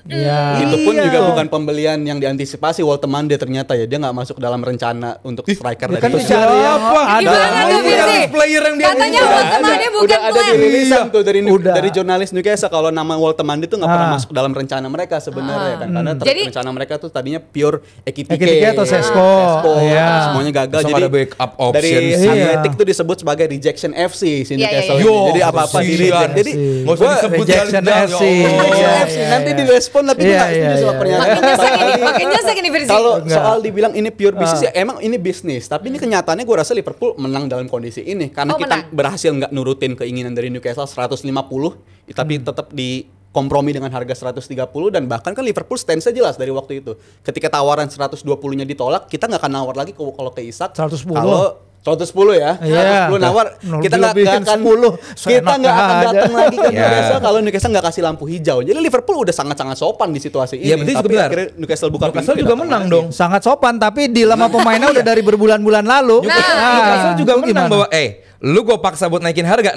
Iya. Itu pun Iya. juga bukan pembelian yang diantisipasi Walter Mande ternyata ya. Dia nggak masuk dalam rencana untuk striker Ya dari kan Newcastle. dicari yang Siapa? ada. Gimana tuh, Firzi? Player yang dia Katanya Udah Walter ada. Mande bukan Udah ada plan. di rilisan tuh Udah. dari jurnalis Newcastle kalau nama Walter Mande tuh nggak pernah masuk dalam rencana mereka sebenarnya kan, karena Jadi- rencana mereka tuh tadinya pure Ekitike Ekitike atau Sesko. tapi Iya. semuanya gagal. Terus Jadi ada backup options. dari Iya. Athletic tuh disebut sebagai rejection FC si Iya, Newcastle iya, ini. iya. Jadi apa-apa di Kasihan. reject. Jadi Nggak usah gua- disebut Rejection jalan-jalan, FC. ya Allah. Rejection Iya, FC iya, nanti iya. direspon tapi gue Iya, nggak setuju iya, sama iya. pernyataan. Makin nyesek ini Firzi. Kalau Enggak. soal dibilang ini pure bisnis ya emang ini bisnis, tapi ini kenyataannya gue rasa Liverpool menang dalam kondisi ini karena Oh, kita menang. berhasil nggak nurutin keinginan dari Newcastle 150 tapi tetap di kompromi dengan harga 130 dan bahkan kan Liverpool stance-nya jelas dari waktu itu. Ketika tawaran 120-nya ditolak, kita nggak akan nawar lagi kalau ke Isak. 110. Kalau 110 ya, Iya. 110 nawar, kita nggak Dilebihin akan 10, kita nggak akan seenaknya datang aja. lagi ke Ya. Newcastle kalau Newcastle nggak kasih lampu hijau. Jadi Liverpool udah sangat-sangat sopan di situasi ini. Iya, betul, Tapi benar. akhirnya Newcastle buka Newcastle pintu, juga datang menang lagi. dong. Sangat sopan, tapi di lama pemainnya udah dari berbulan-bulan lalu. Newcastle juga itu menang gimana? bahwa lu gue paksa buat naikin harga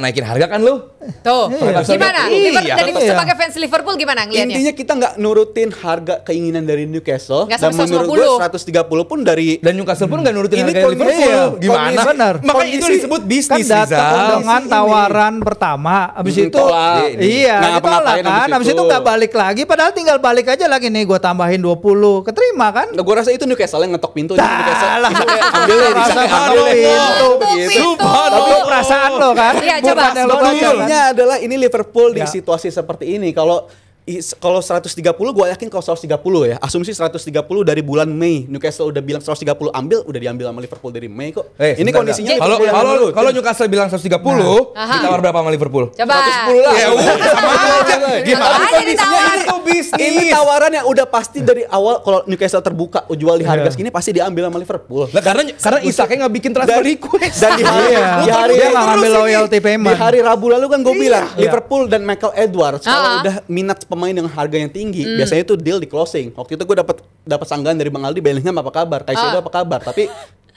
kan lu? Tuh, gimana? Iya. Dari Iya. sebagai fans Liverpool gimana ngelihatnya? Intinya kita nggak nurutin harga keinginan dari Newcastle. Nggak Dan sampai menurut gue 130 pun dari Dan Newcastle pun nggak nurutin Ini harga kondisi- Liverpool. iya, Gimana? kondisi- benar. Makanya itu Kondisi- disebut Kan bisnis, datang Rizal. dengan tawaran pertama, abis itu Ditolak. iya Nggak ditolak ngapa-ngapain kan, abis itu nggak balik lagi, padahal tinggal balik aja lagi nih, gue tambahin 20, keterima kan? Nah, gue rasa itu Newcastle yang ngetok pintu. Newcastle Lah, ambil ya, rasa Isak, ngetok ambil ya. pintu. Begitu. Tapi perasaan lo kan, Iya, bukan coba. yang lo baca kan? Intinya adalah ini Liverpool di Ya. situasi seperti ini. Kalau 130 gue yakin kalau 130 ya. Asumsi 130 dari bulan Mei. Newcastle udah bilang 130 ambil, udah diambil sama Liverpool dari Mei kok. Ini sebentar, kondisinya dah. Kalau Liverpool yang kalau menurut. kalau Newcastle bilang 130, Aha. ditawar berapa sama Liverpool? Coba. 110 lah. Ya udah sama aja. Gimana Aja kondisinya ditawarin. itu bisnis? Ini tawaran yang udah pasti dari awal kalau Newcastle terbuka jual di harga segini pasti diambil sama Liverpool. Lah karena Isaknya nggak bikin transfer request. Dan di hari, Iya. di hari Dia nggak ngambil loyalty di payment. hari Rabu lalu kan gue bilang Iya. Liverpool dan Michael Edwards kalau Ah. udah minat pemain dengan harga yang tinggi biasanya itu deal di closing. Waktu itu gue dapat sanggahan dari Bang Aldi, Bellingham apa kabar, Caicedo apa kabar, tapi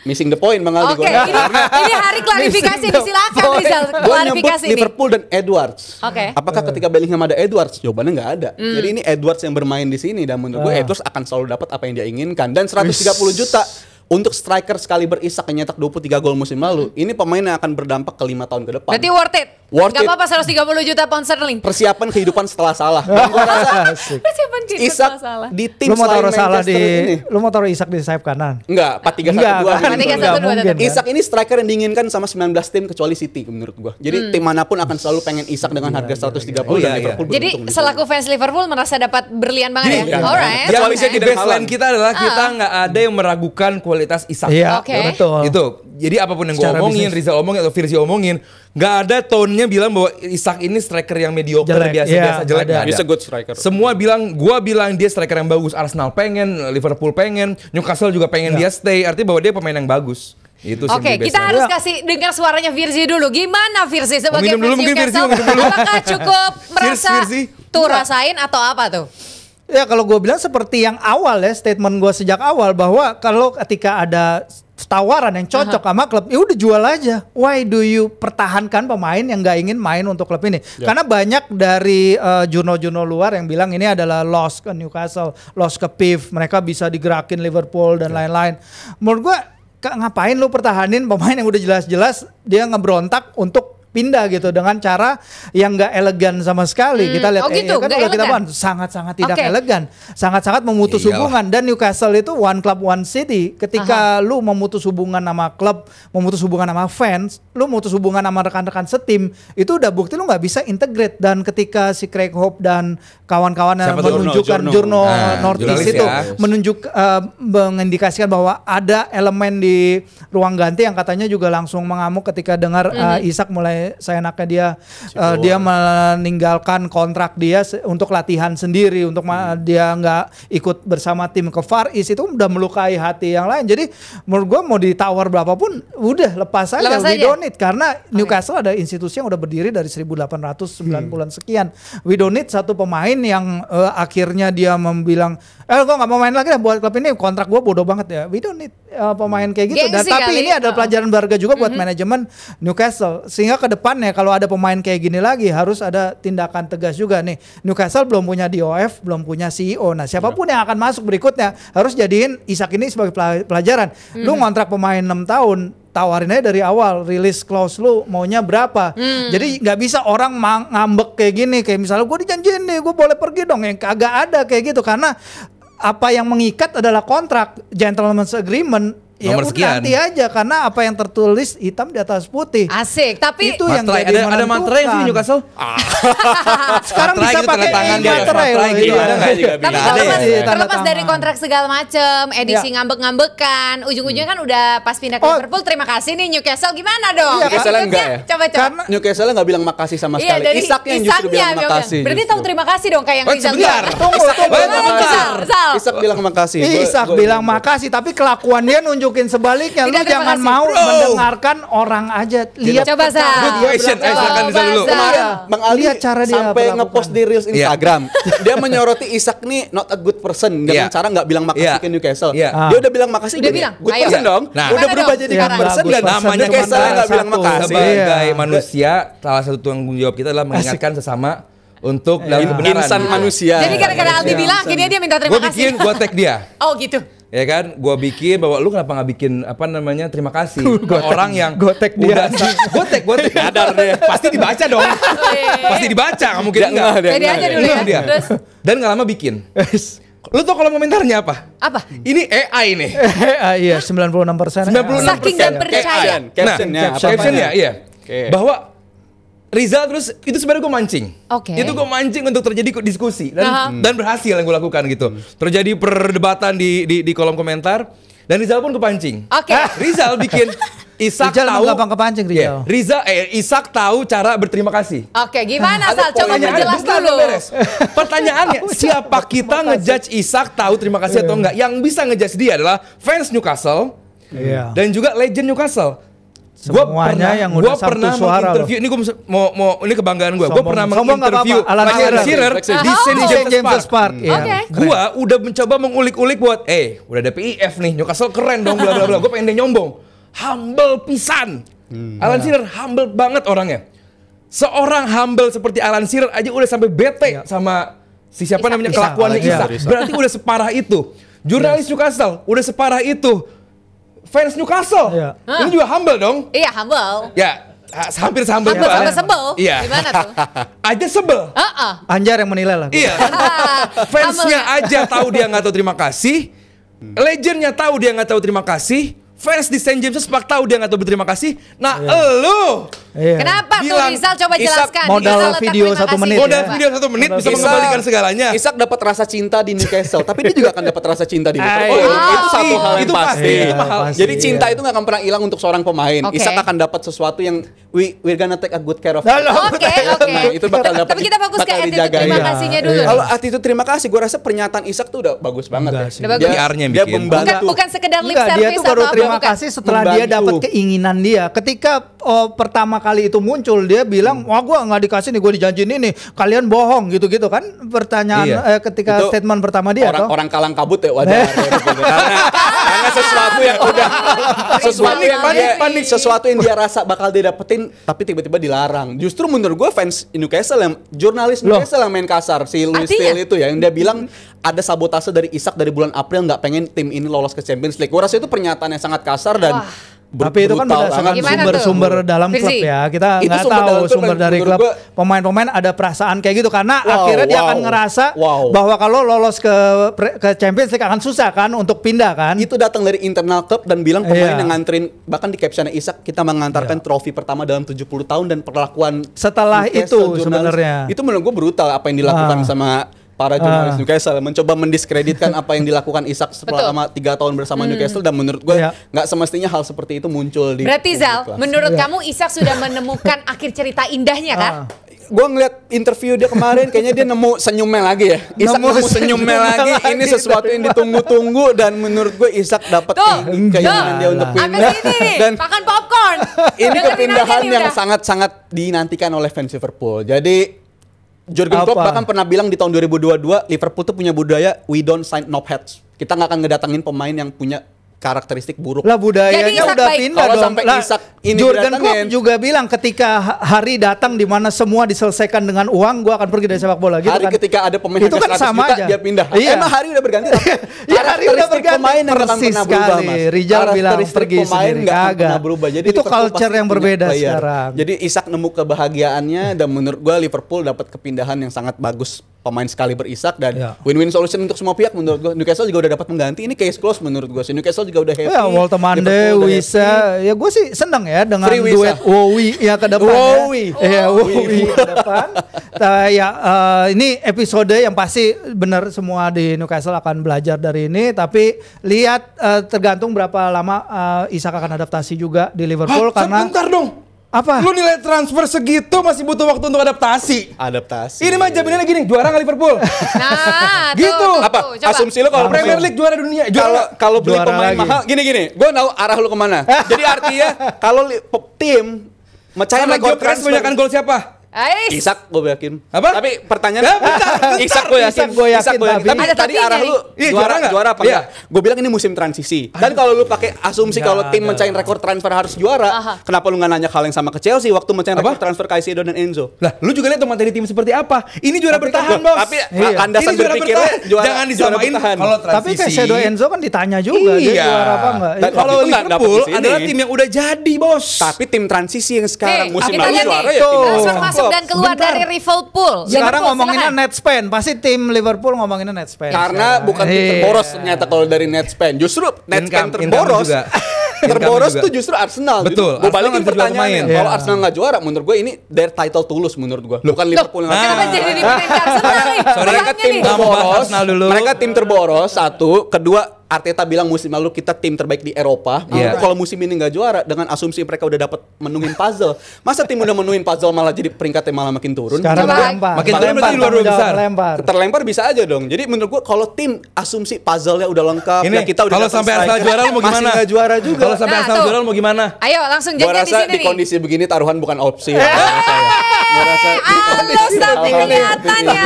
missing the point Bang Aldi. Oke, ini hari klarifikasi nih, silakan Rizal, Gue nyebut klarifikasi nih. Liverpool dan Edwards. Oke. Apakah ketika Bellingham ada Edwards? Jawabannya nggak ada. Jadi ini Edwards yang bermain di sini dan menurut gue Edwards akan selalu dapat apa yang dia inginkan. Dan 130 juta untuk striker sekali berisak yang nyetak 23 gol musim lalu. Ini pemain yang akan berdampak ke 5 tahun ke depan. Berarti worth it. Worth Gak it. apa-apa 130 juta pound sterling. Persiapan kehidupan setelah salah. Dan gua rasa Asik. Persiapan kita Isak salah. di tim Lu mau selain taruh salah di, Manchester ini. lu mau taruh Isak di sayap kanan? Enggak, 4-3-1-2. Enggak, gitu. kan? 4-3-1-2 Enggak mungkin, tetap. kan? Isak ini striker yang diinginkan sama 19 tim kecuali City menurut gua. Jadi tim manapun akan selalu pengen Isak dengan harga 130 Oh, iya, dan Liverpool Jadi beruntung di selaku fans Liverpool merasa dapat berlian banget Iya. ya. Alright. Yang Yang Kecuali di dan baseline Haaland. kita adalah kita nggak ada yang meragukan kualitas Isak. Iya, Oke. betul. Itu. Jadi apapun yang gue Secara omongin, bisnis. Rizal omongin atau Firzi omongin, nggak ada tone-nya bilang bahwa Isak ini striker yang mediocre, Jelek. biasa-biasa Iya, jelek. ada. Nggak ada. He's a good striker. Semua bilang, gua bilang dia striker yang bagus. Arsenal pengen, Liverpool pengen, Newcastle juga pengen dia stay. Artinya bahwa dia pemain yang bagus. Itu sih Oke, di kita baseline. harus Ya. kasih dengar suaranya Firzi dulu. Gimana Firzi sebagai minum dulu fans mungkin, Firzi, Newcastle? minum dulu. Apakah cukup merasa Firzi. tuh rasain atau apa tuh? Ya kalau gue bilang seperti yang awal ya, statement gue sejak awal bahwa kalau ketika ada tawaran yang cocok sama klub, ya udah jual aja. Why do you pertahankan pemain yang nggak ingin main untuk klub ini? Karena banyak dari jurno-jurno luar yang bilang ini adalah loss ke Newcastle, loss ke PIF, mereka bisa digerakin Liverpool dan lain-lain. Menurut gua ngapain lu pertahanin pemain yang udah jelas-jelas dia ngeberontak untuk pindah gitu dengan cara yang nggak elegan sama sekali. Kita lihat gitu, kan udah kita bahas sangat-sangat tidak elegan, sangat-sangat memutus hubungan. Dan Newcastle itu one club one city. Ketika lu memutus hubungan sama klub, memutus hubungan sama fans, lu memutus hubungan sama rekan-rekan setim, itu udah bukti lu nggak bisa integrate. Dan ketika si Craig Hope dan kawan-kawannya menunjukkan jurno Northeast itu mengindikasikan bahwa ada elemen di ruang ganti yang katanya juga langsung mengamuk ketika dengar Isak mulai seenaknya dia meninggalkan kontrak dia untuk latihan sendiri, untuk dia nggak ikut bersama tim ke Far East, itu udah melukai hati yang lain. Jadi menurut gue mau ditawar berapapun udah lepas aja, we don't need. Karena Newcastle ada institusi yang udah berdiri dari 1890-an sekian. We don't need satu pemain yang akhirnya dia bilang gue nggak mau main lagi lah buat klub ini, kontrak gue bodoh banget ya. We don't need pemain kayak gitu. Dan tapi ini ada pelajaran berharga juga buat manajemen Newcastle, sehingga ke depannya kalau ada pemain kayak gini lagi harus ada tindakan tegas juga nih. Newcastle belum punya DOF, belum punya CEO. Nah siapapun yang akan masuk berikutnya harus jadiin Isak ini sebagai pelajaran. Lu ngontrak pemain 6 tahun, tawarin aja dari awal, release clause lu maunya berapa. Jadi nggak bisa orang ngambek kayak gini, kayak misalnya gue dijanjiin nih gue boleh pergi dong, yang kagak ada kayak gitu. Karena apa yang mengikat adalah kontrak, gentleman's agreement. Ya udah nanti aja, karena apa yang tertulis hitam di atas putih. Asik, tapi itu yang jadi menentukan. Ada materai sih Newcastle. Sekarang bisa gitu, pakai materai gitu. Ada nggak juga? Tapi terlepas dari kontrak segala macam, edisi ngambek-ngambekan, ujung-ujungnya kan udah pas pindah ke Liverpool, terima kasih nih Newcastle, gimana dong? Newcastle enggak ya? Coba. Karena Newcastle nggak bilang makasih sama sekali. Isaknya yang justru bilang makasih. Berarti tahu terima kasih dong kayak yang Rizal. Isak bilang makasih. Isak bilang makasih, tapi kelakuan dia nunjukin sebaliknya. Lu jangan mau mendengarkan orang aja. Lihat coba kemarin Bang Ali cara dia sampai ngepost di Reels Instagram. Dia menyoroti Isak nih not a good person dengan cara nggak bilang makasih ke Newcastle. Dia udah bilang makasih. Udah bilang good person dong. Udah berubah jadi good person dan namanya Newcastle nggak bilang makasih. Sebagai manusia, salah satu tanggung jawab kita adalah mengingatkan sesama untuk dalam kebenaran. Insan manusia. Jadi gara-gara Aldi bilang akhirnya dia minta terima kasih. Gue tag dia. Oh gitu. Ya kan, gue bikin bahwa lu kenapa nggak bikin terima kasih ke orang yang gue tag dia, gue tag sadar deh, pasti dibaca dong, pasti dibaca, nggak mungkin enggak. Jadi aja dulu ya. Terus dan nggak lama bikin. Lu tau kalau komentarnya apa? Apa? Ini AI nih. Iya 96%. Saking gak percaya. Captionnya, iya. Bahwa Rizal terus itu sebenarnya gue mancing. Itu gue mancing untuk terjadi diskusi dan berhasil yang gue lakukan gitu. Terjadi perdebatan di kolom komentar dan Rizal pun kepancing. Rizal bikin Isak tahu gampang kepancing Rizal. Isak tahu cara berterima kasih. Gimana Sal? Coba perjelas dulu. Pertanyaannya, siapa kita ngejudge Isak tahu terima kasih atau enggak? Yang bisa ngejudge dia adalah fans Newcastle dan juga legend Newcastle. Semuanya yang udah satu suara interview ini gue mau ini kebanggaan gue. Gue pernah menginterview Alan Shearer di St. James Park. Gue udah mencoba mengulik-ulik buat udah ada PIF nih, Newcastle keren dong bla bla bla. Gue pengen dia nyombong. Humble pisan. Alan Shearer humble banget orangnya. Seorang humble seperti Alan Shearer aja udah sampai bete sama siapa namanya kelakuannya Isak. Berarti udah separah itu. Jurnalis Newcastle udah separah itu. Fans Newcastle, ini juga humble dong. Iya humble. Ya, hampir humble. Hampir sampai sebel. Iya. Gimana tuh? Aja sebel. Anjar yang menilai lah. Iya. Fansnya aja tahu dia nggak tahu terima kasih. Legendnya tahu dia nggak tahu terima kasih. Fans di St. James Park tahu dia nggak tahu berterima kasih. Nah, elu. Kenapa tuh Rizal? Coba jelaskan. Modal video 1 menit. Modal video 1 menit bisa mengembalikan segalanya. Isak dapat rasa cinta di Newcastle, tapi dia juga akan dapat rasa cinta di Liverpool. Itu satu hal yang pasti. Jadi cinta itu nggak akan pernah hilang untuk seorang pemain. Isak akan dapat sesuatu yang we're gonna take a good care of. Oke. Itu bakal dapat. Tapi kita fokus ke attitude terima kasihnya dulu. Kalau attitude terima kasih, gue rasa pernyataan Isak tuh udah bagus banget. PR-nya bikin. Bukan sekedar lip service dia tuh baru terima kasih setelah dia dapat keinginan dia. Ketika pertama kali itu muncul dia bilang, wah gue nggak dikasih nih, gue dijanjiin ini, kalian bohong gitu-gitu kan pertanyaan ketika itu statement pertama dia. Orang kalang kabut ya wajar. Karena sesuatu yang udah sesuatu yang dia rasa bakal dia dapetin tapi tiba-tiba dilarang. Justru menurut gue fans Newcastle yang jurnalis Newcastle yang main kasar, si Louis Steele itu ya, yang dia bilang ada sabotase dari Isak dari bulan April nggak pengen tim ini lolos ke Champions League. Gue rasa itu pernyataan yang sangat kasar dan tapi itu kan berdasarkan sumber-sumber dalam klub ya. Kita nggak tahu sumber dari klub. Pemain-pemain ada perasaan kayak gitu karena akhirnya dia akan ngerasa bahwa kalau lolos ke Champions League akan susah kan untuk pindah kan. Itu datang dari internal klub dan bilang pemain yang nganterin, bahkan di captionnya Isak, kita mengantarkan trofi pertama dalam 70 tahun dan perlakuan setelah itu sebenarnya. Itu menurut gue brutal apa yang dilakukan sama para jurnalis Newcastle, mencoba mendiskreditkan apa yang dilakukan Isak selama 3 tahun bersama Newcastle, dan menurut gue nggak semestinya hal seperti itu muncul di. Berarti Zal, menurut kamu Isak sudah menemukan akhir cerita indahnya kan? Gue ngeliat interview dia kemarin, kayaknya dia nemu senyumnya lagi ya. Isak nemu senyumnya lagi. Ini sesuatu yang ditunggu-tunggu dan menurut gue Isak dapat keinginan dia untuk pindah. Dan makan popcorn. Ini kepindahan yang sangat-sangat dinantikan oleh fans Liverpool. Jadi Jurgen Klopp bahkan pernah bilang di tahun 2022 Liverpool tuh punya budaya we don't sign knobheads. Kita nggak akan ngedatangin pemain yang punya karakteristik buruk. Lah budayanya udah pindah kalau dong. Sampai Isak ini Jurgen Klopp juga bilang ketika hari datang di mana semua diselesaikan dengan uang, gua akan pergi dari sepak bola gitu hari kan. Ketika ada pemain itu kan 100 sama juta, aja. dia pindah. Iya. Emang hari udah berganti. Ya hari udah berganti. Pemain yang akan pernah berubah, Mas. Rijal bilang pergi sendiri kagak. Jadi itu culture yang berbeda sekarang. Jadi Isak nemu kebahagiaannya dan menurut gua Liverpool dapat kepindahan yang sangat bagus. Pemain sekali berisak dan win-win solution untuk semua pihak menurut gue. Newcastle juga udah dapat mengganti, ini case close menurut gue. Si Newcastle juga udah happy. Ya Walter Mande, Wisa, ya gue sih seneng ya dengan duet Wowi ya ke depan. Wowi ke depan. Ini episode yang pasti benar semua di Newcastle akan belajar dari ini. Tapi lihat tergantung berapa lama Isak akan adaptasi juga di Liverpool karena. Sebentar dong. Apa? Lu nilai transfer segitu masih butuh waktu untuk adaptasi. Adaptasi. Ini mah jaminannya gini, juara nggak Liverpool? Nah, gitu. Apa? Asumsi lu kalau Premier League juara dunia, kalau beli pemain mahal, gini. Gue tahu arah lu kemana. Jadi artinya kalau tim mecahin rekor transfer, banyakan gol siapa? Isak gue yakin. Apa? Tapi pertanyaannya Isak gue yakin. Tapi tadi arah lu juara apa enggak? Gue bilang ini musim transisi. Dan kalau lu pakai asumsi kalau tim mencahin rekor transfer harus juara, kenapa lu nggak nanya hal yang sama ke Chelsea waktu mencahin rekor transfer Caicedo dan Enzo? Lah, lu juga lihat materi tim seperti apa. Ini juara bertahan, Bos. Tapi landasan berpikirnya jangan disamain kalau transisi. Tapi Caicedo Enzo kan ditanya juga dia juara apa enggak. Kalau Liverpool adalah tim yang udah jadi, Bos. Tapi tim transisi yang sekarang musim lalu juara ya dan keluar dari Liverpool. Sekarang ngomonginnya net spend, pasti tim Liverpool ngomonginnya net spend. Karena bukan tim terboros ternyata kalau dari net spend. Justru net spend terboros. Terboros tuh justru Arsenal. Betul. Gue balikin pertanyaannya. Kalau Arsenal nggak juara, menurut gue ini their title tulus menurut gue. Bukan Liverpool yang kenapa jadi dibikin Arsenal nih? Mereka tim terboros. Mereka tim terboros satu, kedua Arteta bilang musim lalu kita tim terbaik di Eropa. Kalau musim ini nggak juara dengan asumsi mereka udah dapat menuhin puzzle. Masa tim udah menuhin puzzle malah jadi peringkatnya malah makin turun? Sekarang makin turun berarti luar besar. Terlempar bisa aja dong. Jadi menurut gua kalau tim asumsi puzzle-nya udah lengkap, ya kita udah kalau sampai Arsenal juara mau gimana? Masih nggak juara juga. Kalau sampai Arsenal juara mau gimana? Ayo langsung janjian di sini nih. Gua rasa di kondisi begini taruhan bukan opsi. Halus tapi kelihatannya.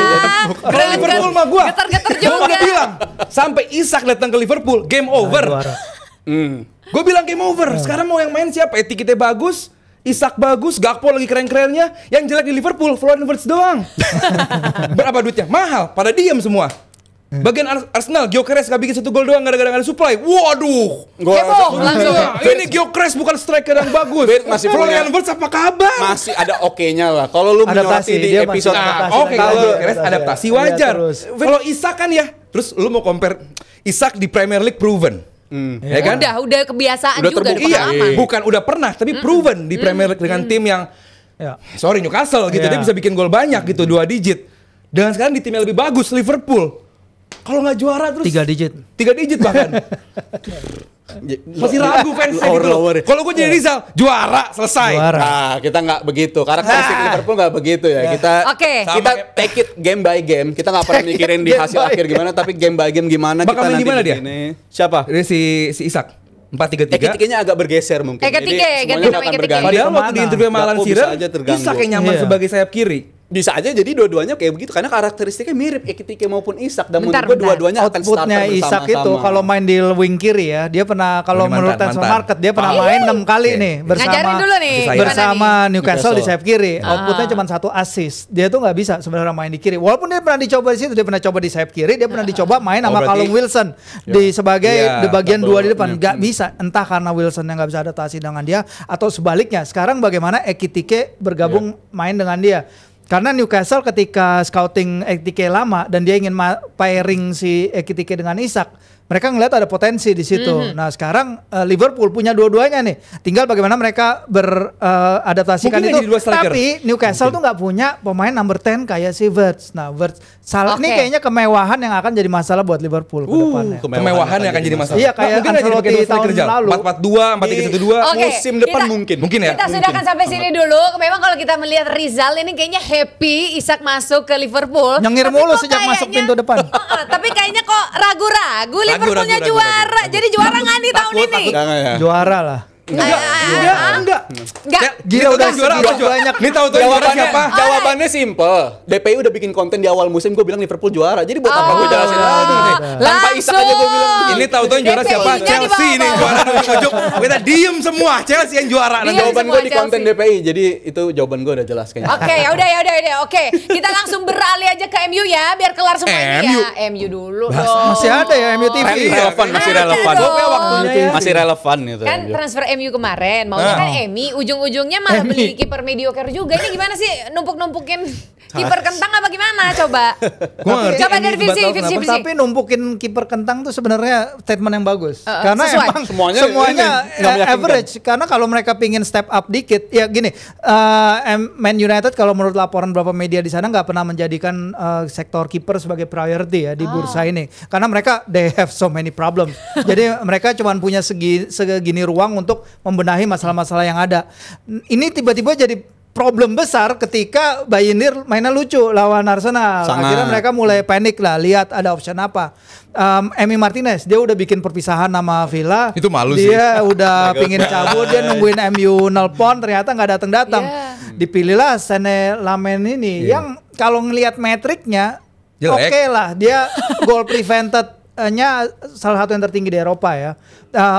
Liverpool mah gua. Getar-getar juga. Gua udah bilang sampai Isak datang ke Liverpool, game over. Gue bilang game over. Sekarang mau yang main siapa? Etiketnya bagus, Isak bagus, Gakpo lagi keren-kerennya. Yang jelek di Liverpool, Florian Wirtz doang. Berapa duitnya? Mahal. Pada diam semua. Bagian Arsenal, Gyökeres gak bikin 1 gol doang gara-gara gak ada supply. Waduh. Ini Gyökeres bukan striker yang bagus. Masih Florian Wirtz apa kabar? Masih ada oke-nya lah. Kalau lu menyoroti di episode oke, kalau Gyökeres adaptasi wajar. Kalau Isak kan ya, terus lu mau compare Isak di Premier League proven. Ya kan? Udah kebiasaan udah juga, terbukti. pengalaman. Bukan udah pernah, tapi proven di Premier League dengan tim yang sorry Newcastle gitu, dia bisa bikin gol banyak gitu, 2 digit. Dan sekarang di tim yang lebih bagus, Liverpool. Kalau nggak juara terus 3 digit. 3 digit bahkan. Masih ragu fansnya gitu. Kalau gue jadi Rizal, juara selesai. Nah, kita nggak begitu. Karakteristik Liverpool nggak begitu ya. Kita take it game by game. Kita nggak pernah mikirin di hasil akhir gimana, tapi game by game gimana. Bakal kita main nanti gimana dia? Siapa? Dia si Isak. 4-3-3. Ekitike-nya agak bergeser mungkin. Ekitike, Jadi ganti semuanya nama akan Ekitike. berganti. Padahal waktu di interview sama Alan Gakpo Shearer, bisa aja terganggu. Isak yang nyaman Iya. sebagai sayap kiri. Bisa aja jadi dua-duanya kayak begitu karena karakteristiknya mirip Ekitike maupun Isak dan Bentar, menurut gue bentar. dua-duanya akan starter Outputnya Isak bersama-sama. itu kalau main di wing kiri ya, dia pernah kalau Mantan, menurut transfer mantan. market dia pernah main 6 kali Oke. nih bersama Ngajarin dulu nih. Saya. gimana bersama nih? Newcastle di sayap kiri. Ah. Outputnya cuma 1 assist. Dia tuh nggak bisa sebenarnya main di kiri. Walaupun dia pernah dicoba di situ, dia pernah coba di sayap kiri, dia pernah dicoba main sama berarti- Callum Wilson di sebagai Iya, di bagian double. 2 di depan. Nggak bisa. Entah karena Wilson yang nggak bisa adaptasi dengan dia atau sebaliknya. Sekarang bagaimana Ekitike bergabung main dengan dia. Karena Newcastle ketika scouting Ekitike lama dan dia ingin pairing si Ekitike dengan Isak, mereka ngeliat ada potensi di situ. Nah sekarang Liverpool punya dua-duanya nih. Tinggal bagaimana mereka beradaptasikan Mungkin itu. jadi dua striker. Tapi Newcastle tuh nggak punya pemain number 10 kayak si Wirtz. Nah Wirtz ini Oke. kayaknya kemewahan yang akan jadi masalah buat Liverpool ke depannya. Kemewahan yang akan jadi masalah. Iya, kayak mungkin nggak jadi Ancelotti pakai dua striker tahun jam. lalu. 4-4-2, 4-3-1-2. Oke, Musim depan kita- mungkin. Mungkin ya. Kita sudahkan sampai sini dulu. Memang kalau kita melihat Rizal ini kayaknya happy Isak masuk ke Liverpool. Nyengir Tapi mulu kok sejak masuk kayaknya- pintu depan. Tapi kayaknya kok ragu-ragu Liverpoolnya ragu, juara. ragu. Jadi juara nggak nih tahun Takut, ini? Jangan ya. Juara lah. Enggak. Enggak. Enggak. Gila udah juara apa? segitu banyak. Ini tahu juara siapa? Jawabannya simple. DPI udah bikin konten di awal musim gue bilang Liverpool juara. Jadi buat apa gue jelasin lagi nih? Tanpa Isak aja gue bilang. Ini tahu-tahu yang juara siapa? DPI-nya Chelsea di nih bawah. juara dari pojok. Kita diem semua. Chelsea yang juara. Diem. Jawaban semua gue di konten Chelsea. DPI. Jadi itu jawaban gue udah jelas kayaknya. Oke, ya udah. Oke, kita langsung beralih aja ke MU ya, biar kelar semua ini MU. ya. MU dulu dong. Masih ada ya MU TV. Relevan, masih Ada relevan. dong. waktunya ya. Masih relevan gitu. Kan transfer MU kemarin, maunya kan Emi, ujung-ujungnya malah beli kiper mediocre juga. Ini gimana sih numpuk-numpukin kiper kentang apa gimana? Coba. Gua nggak ngerti Coba MU dari itu batal visi. kenapa. Tapi numpukin kiper kentang tuh sebenarnya statement yang bagus. Karena sesuai. emang Semuanya semuanya ini nggak meyakinkan. average. Karena kalau mereka pingin step up dikit, ya gini, Man United kalau menurut laporan beberapa media di sana nggak pernah menjadikan sektor kiper sebagai priority ya di bursa ini. Karena mereka they have so many problems. Jadi mereka cuma punya segini ruang untuk membenahi masalah-masalah yang ada. Ini tiba-tiba jadi problem besar ketika Bayernir mainnya lucu lawan Arsenal. Sangat. Akhirnya mereka mulai panik lah, lihat ada option apa. Emi Martinez dia udah bikin perpisahan sama Villa. Itu malu sih. Dia udah pingin cabut, dia nungguin MU nelpon, ternyata nggak datang-datang. Yeah. Dipilihlah Sene Lamen ini yang kalau ngelihat metriknya Jelek. oke lah, dia goal prevented-nya salah satu yang tertinggi di Eropa ya.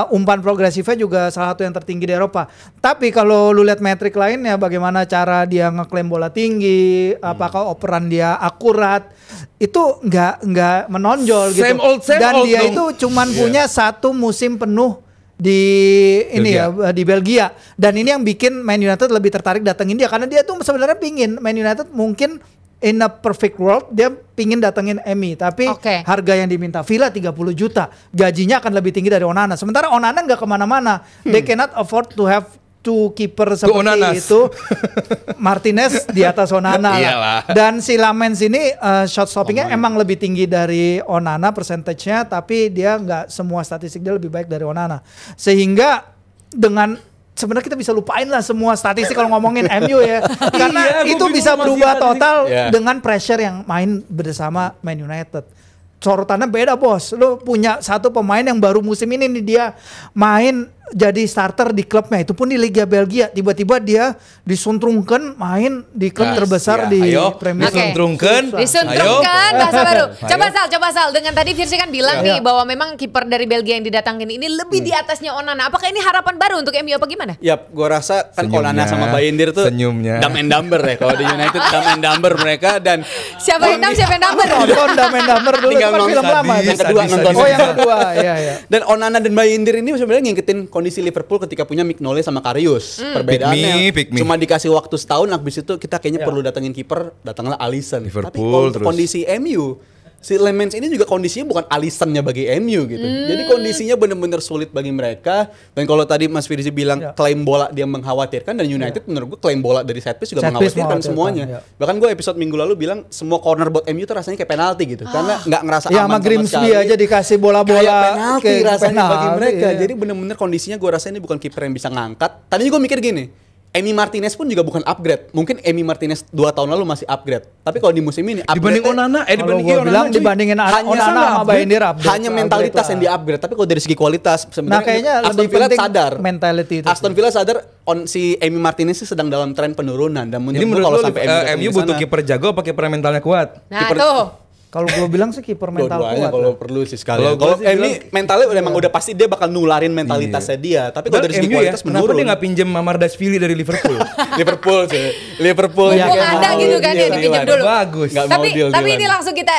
Umpan progresifnya juga salah satu yang tertinggi di Eropa. Tapi kalau lu lihat metrik lainnya, bagaimana cara dia ngeklaim bola tinggi, apakah operan dia akurat, itu nggak menonjol gitu. Same old Dan dia dong. itu cuman punya satu musim penuh di ini ya di Belgia, dan ini yang bikin Man United lebih tertarik datengin dia karena dia tuh sebenarnya pingin Man United mungkin in a perfect world dia pingin datengin Emi, tapi Oke. harga yang diminta Villa 30 juta, gajinya akan lebih tinggi dari Onana. Sementara Onana nggak kemana-mana, they cannot afford to have two keeper seperti Onanas. itu. Martinez di atas Onana lah. Iyalah. Dan si Lamens ini shot stoppingnya emang lebih tinggi dari Onana persentasenya, tapi dia nggak semua statistik dia lebih baik dari Onana. Sehingga dengan sebenarnya kita bisa lupain lah semua statistik kalau ngomongin MU ya. Karena Iya, gua itu bingung bisa sama berubah statistik. total Iya. dengan pressure yang main bersama Man United. Sorotannya beda bos. Lu punya satu pemain yang baru musim ini nih dia main jadi starter di klubnya, itu pun di Liga Belgia. Tiba-tiba dia disuntrungkan main di klub Yes, terbesar ya. di Ayo, Premier League. disuntrungkan. Disuntrungkan bahasa baru. Ayo. Coba Sal, dengan tadi Virsi kan bilang nih bahwa memang kiper dari Belgia yang didatangin ini lebih di atasnya Onana. Apakah ini harapan baru untuk MU apa gimana? Ya, gue rasa kan Senyumnya, Onana sama Bayindir tuh senyumnya. dumb and dumber ya. Kalau di United dumb and dumber mereka dan Siapa yang number? Nonton Damen-Damer dulu, Tinggal itu kan film nonton lama. sadis. yang kedua Sadis, nonton. Oh yang kedua, iya iya. Dan Onana dan Bayindir ini sebenarnya ngikutin kondisi Liverpool ketika punya Mignolet sama Karius. Perbedaannya Pick me. cuma dikasih waktu setahun, habis itu kita kayaknya perlu datengin kiper, datanglah Alisson. Liverpool Tapi kalau untuk terus. kondisi MU, si Lemens ini juga kondisinya bukan Alissonnya bagi MU gitu. Jadi kondisinya benar-benar sulit bagi mereka. Dan kalau tadi Mas Firzi bilang klaim bola dia mengkhawatirkan, dan United menurut gue klaim bola dari set piece juga Set piece mengkhawatirkan mengkhawatirkan, semuanya. ya. Bahkan gue episode minggu lalu bilang semua corner buat MU tuh rasanya kayak penalti gitu. Karena nggak ngerasa Ya aman sama Grimsby sekali. aja dikasih bola-bola Kayak penalti kayak rasanya bagi penalti, mereka. iya. Jadi bener-bener kondisinya gue rasa ini bukan kiper yang bisa ngangkat. Tadinya gue mikir gini, Emi Martinez pun juga bukan upgrade. Mungkin Emi Martinez 2 tahun lalu masih upgrade. Tapi kalau di musim ini dibanding Onana, dibandingin Onana sama Bayindir upgrade. Hanya mentalitas yang di-upgrade. Tapi kalau dari segi kualitas sebenarnya kayaknya Aston Villa sadar. Mentality itu. Aston Villa sadar si Emi Martinez sedang dalam tren penurunan dan jadi menurut kalau sampai MU butuh kiper jago apa kiper mentalnya kuat? Nah, tuh. Kalau gue bilang sih kiper mental kuat. Kalau perlu sih sekali. Kalau Emi mentalnya memang udah pasti dia bakal nularin mentalitasnya dia. Tapi kalau dari segi kualitas menurun. Kenapa dia nggak pinjem Mamardashvili dari Liverpool? Liverpool. Ya, ada gitu kan ya dipinjam dulu. Bagus. Tapi ini langsung kita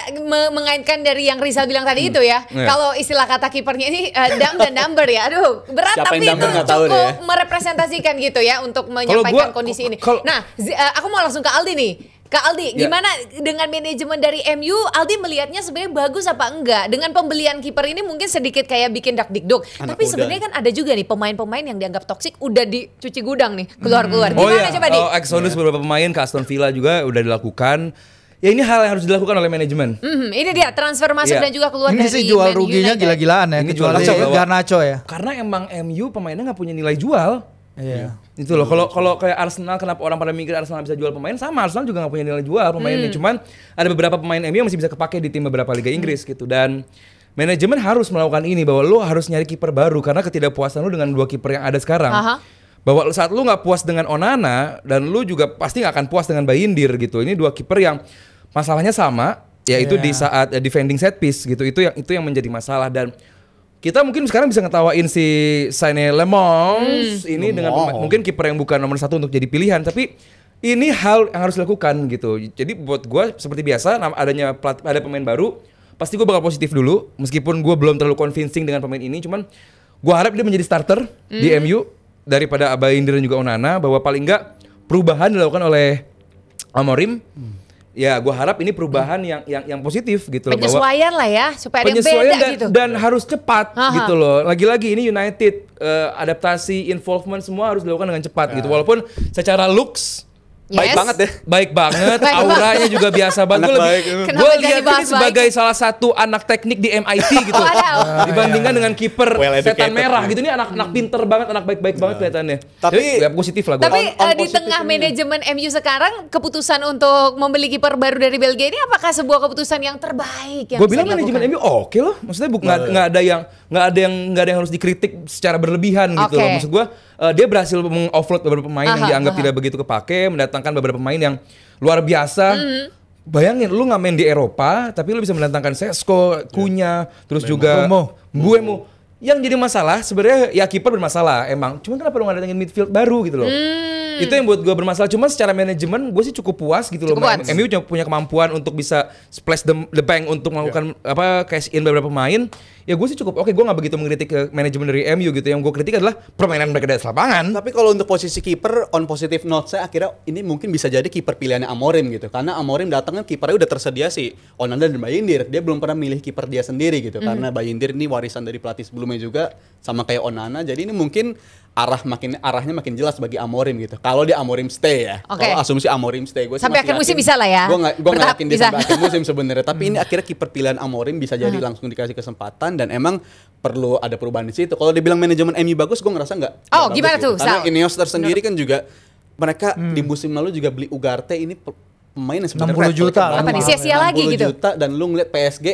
mengaitkan dari yang Rizal bilang tadi itu ya. Kalau istilah kata kipernya ini dam dan number ya. Aduh, berat tapi itu cukup merepresentasikan gitu ya untuk menyampaikan kondisi ini. Nah, aku mau langsung ke Aldi nih. Kak Aldi, gimana dengan manajemen dari MU? Aldi melihatnya sebenarnya bagus apa enggak? Dengan pembelian kiper ini mungkin sedikit kayak bikin dak-dikduk. Tapi sebenarnya kan ada juga nih pemain-pemain yang dianggap toksik udah dicuci gudang nih, keluar-keluar. Gimana coba Di? Exodus beberapa pemain ke Aston Villa juga udah dilakukan. Ya ini hal yang harus dilakukan oleh manajemen. Ini dia transfer masuk dan juga keluar ini dari sih jual ruginya gila-gilaan ya. Ini kecuali Garnacho ya. Karena emang MU pemainnya nggak punya nilai jual. Iya. Itu loh. Kalau kayak Arsenal, kenapa orang pada mikir Arsenal bisa jual pemain? Sama, Arsenal juga nggak punya nilai jual pemainnya. Cuman ada beberapa pemain MU yang masih bisa kepake di tim beberapa liga Inggris gitu. Dan manajemen harus melakukan ini bahwa lo harus nyari kiper baru karena ketidakpuasan lo dengan 2 kiper yang ada sekarang. Bahwa saat lo nggak puas dengan Onana dan lo juga pasti nggak akan puas dengan Bayindir gitu. Ini 2 kiper yang masalahnya sama, yaitu di saat defending set piece gitu. Itu yang menjadi masalah. Dan kita mungkin sekarang bisa ngetawain si Sané Lemons ini dengan mungkin kiper yang bukan nomor 1 untuk jadi pilihan, tapi ini hal yang harus dilakukan gitu. Jadi buat gue seperti biasa, ada pemain baru, pasti gue bakal positif dulu, meskipun gue belum terlalu convincing dengan pemain ini, cuman gue harap dia menjadi starter di MU daripada Bayindir dan juga Onana, bahwa paling enggak perubahan dilakukan oleh Amorim. Ya, gue harap ini perubahan yang positif gitu loh. Penyesuaian lah ya, supaya ada yang beda gitu. Dan harus cepat gitu loh. Lagi-lagi ini United, adaptasi, involvement semua harus dilakukan dengan cepat gitu. Walaupun secara looks baik banget deh. Baik banget, auranya juga biasa banget. Gue lihat ini sebagai salah satu anak teknik di MIT gitu. Dibandingkan dengan kiper setan merah gitu. Ini anak pinter banget, anak baik-baik banget kelihatannya. Tapi ya positif lah gue. Tapi di tengah manajemen MU sekarang, keputusan untuk membeli kiper baru dari Belgia ini apakah sebuah keputusan yang terbaik? Gue bilang manajemen MU oke loh. Maksudnya nggak ada yang harus dikritik secara berlebihan gitu loh. Maksud gue dia berhasil meng-offload beberapa pemain yang dianggap tidak begitu kepake, mendatangkan beberapa pemain yang luar biasa. Bayangin lu nggak main di Eropa, tapi lu bisa mendatangkan Sesko, Cunha, terus juga Mbeumo. Yang jadi masalah sebenarnya ya kiper bermasalah emang. Cuman kenapa lu nggak datangin midfield baru gitu loh? Itu yang buat gue bermasalah. Cuma secara manajemen gue sih cukup puas gitu loh. MU punya kemampuan untuk bisa splash the bank untuk melakukan cash in beberapa pemain. Ya gue sih cukup oke. Gue nggak begitu mengkritik ke manajemen dari MU gitu. Yang gue kritik adalah permainan mereka di lapangan. Tapi kalau untuk posisi kiper on positive note saya akhirnya ini mungkin bisa jadi kiper pilihannya Amorim gitu. Karena Amorim datangnya kipernya udah tersedia sih Onana dan Bayindir. Dia belum pernah milih kiper dia sendiri gitu. Karena Bayindir ini warisan dari pelatih sebelumnya juga sama kayak Onana. Jadi ini mungkin arahnya makin jelas bagi Amorim gitu. Kalau di Amorim stay ya. Kalau asumsi Amorim stay, gue sampai akhir musim bisa lah ya. Gue nggak yakin dia sampai akhir musim sebenarnya. Tapi ini akhirnya kiper pilihan Amorim bisa jadi langsung dikasih kesempatan dan emang perlu ada perubahan di situ. Kalau dibilang manajemen MU bagus, gue ngerasa nggak. Gimana tuh? Gitu. Karena Ineos tersendiri kan juga mereka di musim lalu juga beli Ugarte ini pemain yang sebenarnya 60 juta. Apa nih sia-sia lagi gitu? 60 juta dan lu ngeliat PSG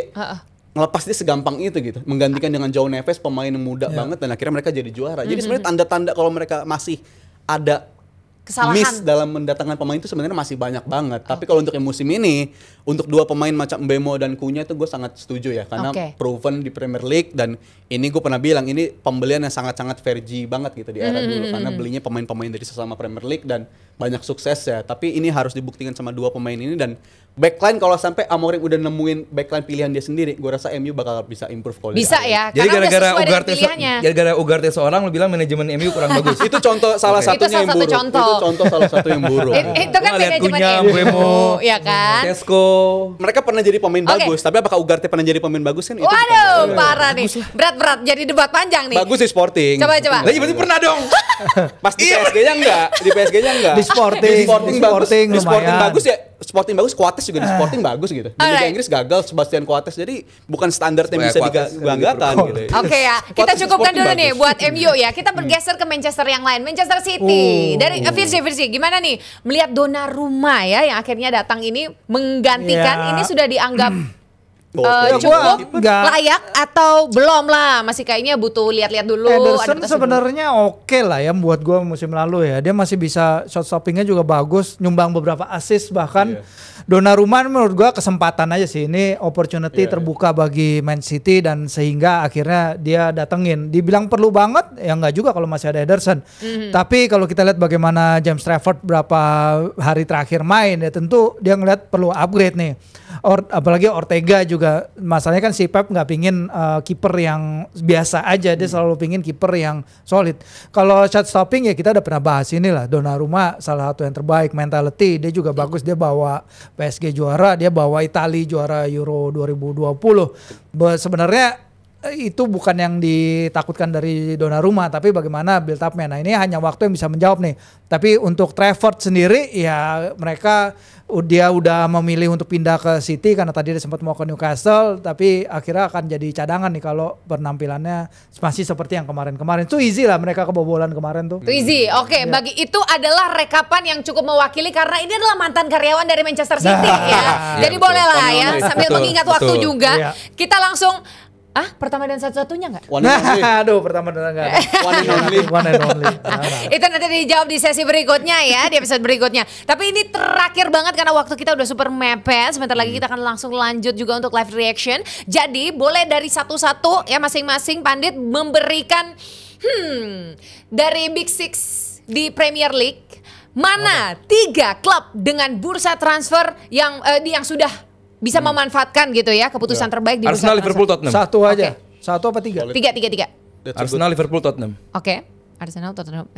ngelepas dia segampang itu gitu, menggantikan dengan João Neves pemain yang muda banget dan akhirnya mereka jadi juara. Jadi sebenarnya tanda-tanda kalau mereka masih ada kesalahan miss dalam mendatangkan pemain itu sebenarnya masih banyak banget. Tapi kalau untuk yang musim ini, untuk 2 pemain macam Mbeumo dan Cunha itu gue sangat setuju ya, karena proven di Premier League dan ini gue pernah bilang ini pembelian yang sangat-sangat Fergie banget gitu di era dulu karena belinya pemain-pemain dari sesama Premier League dan banyak sukses ya. Tapi ini harus dibuktikan sama 2 pemain ini dan backline kalau sampai Amorim udah nemuin backline pilihan dia sendiri, gue rasa MU bakal bisa improve kualitas. Bisa ya. Jadi gara-gara Ugarte seorang lo bilang manajemen MU kurang bagus. Itu contoh salah satunya yang buruk. Itu contoh salah satu yang buruk. Itu kan manajemen MU, ya kan? Sesko. Mereka pernah jadi pemain bagus, tapi apakah Ugarte pernah jadi pemain bagus kan? Waduh, parah nih. Berat-berat jadi debat panjang nih. Bagus di Sporting. Coba. Lah berarti pernah dong. Pas di PSG-nya enggak, di PSG-nya enggak. Di Sporting bagus ya. Sporting bagus, Coates juga di Sporting bagus gitu. Di Liga Inggris gagal Sebastian Coates, jadi bukan standar yang bisa dibanggakan gitu. Oke ya, kita cukupkan dulu nih buat MU ya. Kita bergeser ke Manchester yang lain, Manchester City. Dari Virsi, gimana nih melihat Donnarumma ya yang akhirnya datang ini menggantikan, ini sudah dianggap cukup layak atau belum lah, masih kayaknya butuh lihat-lihat dulu. Ederson sebenarnya oke lah ya buat gue musim lalu ya, dia masih bisa shot stoppingnya juga bagus, nyumbang beberapa assist bahkan. Donnarumma menurut gue kesempatan aja sih, ini opportunity terbuka bagi Man City dan sehingga akhirnya dia datengin. Dibilang perlu banget ya nggak juga kalau masih ada Ederson. Tapi kalau kita lihat bagaimana James Trafford berapa hari terakhir main ya tentu dia ngeliat perlu upgrade nih. Apalagi Ortega juga, masalahnya kan si Pep nggak pingin kiper yang biasa aja, dia selalu pingin kiper yang solid. Kalau shot stopping ya kita udah pernah bahas inilah, Donnarumma salah satu yang terbaik, mentality dia juga bagus, dia bawa PSG juara, dia bawa Italia juara Euro 2020. Sebenarnya itu bukan yang ditakutkan dari Donnarumma, tapi bagaimana build up-nya. Nah ini hanya waktu yang bisa menjawab nih. Tapi untuk Trafford sendiri ya mereka dia udah memilih untuk pindah ke City karena tadi dia sempat mau ke Newcastle, tapi akhirnya akan jadi cadangan nih kalau penampilannya masih seperti yang kemarin-kemarin. Itu easy lah mereka kebobolan kemarin tuh. Itu easy, oke. Bagi itu adalah rekapan yang cukup mewakili karena ini adalah mantan karyawan dari Manchester City ya. Jadi boleh lah ya sambil mengingat waktu juga. Kita langsung pertama dan satu-satunya nggak? Aduh, pertama dan nggak ada. One and only. Itu nanti dijawab di sesi berikutnya ya, di episode berikutnya. Tapi ini terakhir banget karena waktu kita udah super mepet. Sebentar lagi kita akan langsung lanjut juga untuk live reaction. Jadi boleh dari satu-satu ya masing-masing pandit memberikan dari Big Six di Premier League mana 3 klub dengan bursa transfer yang sudah bisa memanfaatkan gitu ya keputusan terbaik di bursa Arsenal, Liverpool, Tottenham. Satu aja. Satu apa 3? 3. Arsenal, Liverpool, Tottenham. Oke. Arsenal, Tottenham.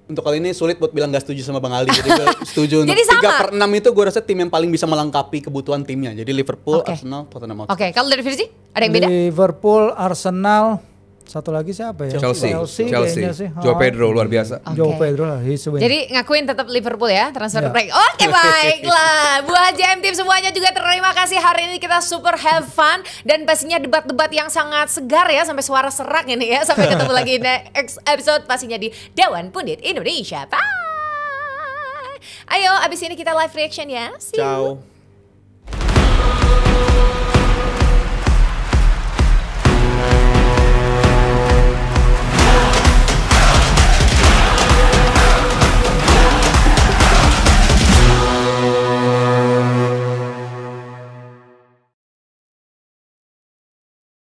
Untuk kali ini sulit buat bilang gak setuju sama Bang Ali. Jadi gue setuju untuk Jadi 3/6 itu gue rasa tim yang paling bisa melengkapi kebutuhan timnya. Jadi Liverpool, Arsenal, Tottenham. Oke, kalau dari Virsi ada yang beda? Liverpool, Arsenal, satu lagi siapa ya? Chelsea. Kayaknya sih. Joe Pedro luar biasa. Joe Pedro lah, he's a win. Jadi ngakuin tetap Liverpool ya transfer break. Oke, baiklah. Buat JM Team semuanya juga terima kasih, hari ini kita super have fun dan pastinya debat-debat yang sangat segar ya sampai suara serak ini ya. Sampai ketemu lagi next episode pastinya di Dewan Pundit Indonesia. Bye. Ayo abis ini kita live reaction ya. See you. Ciao.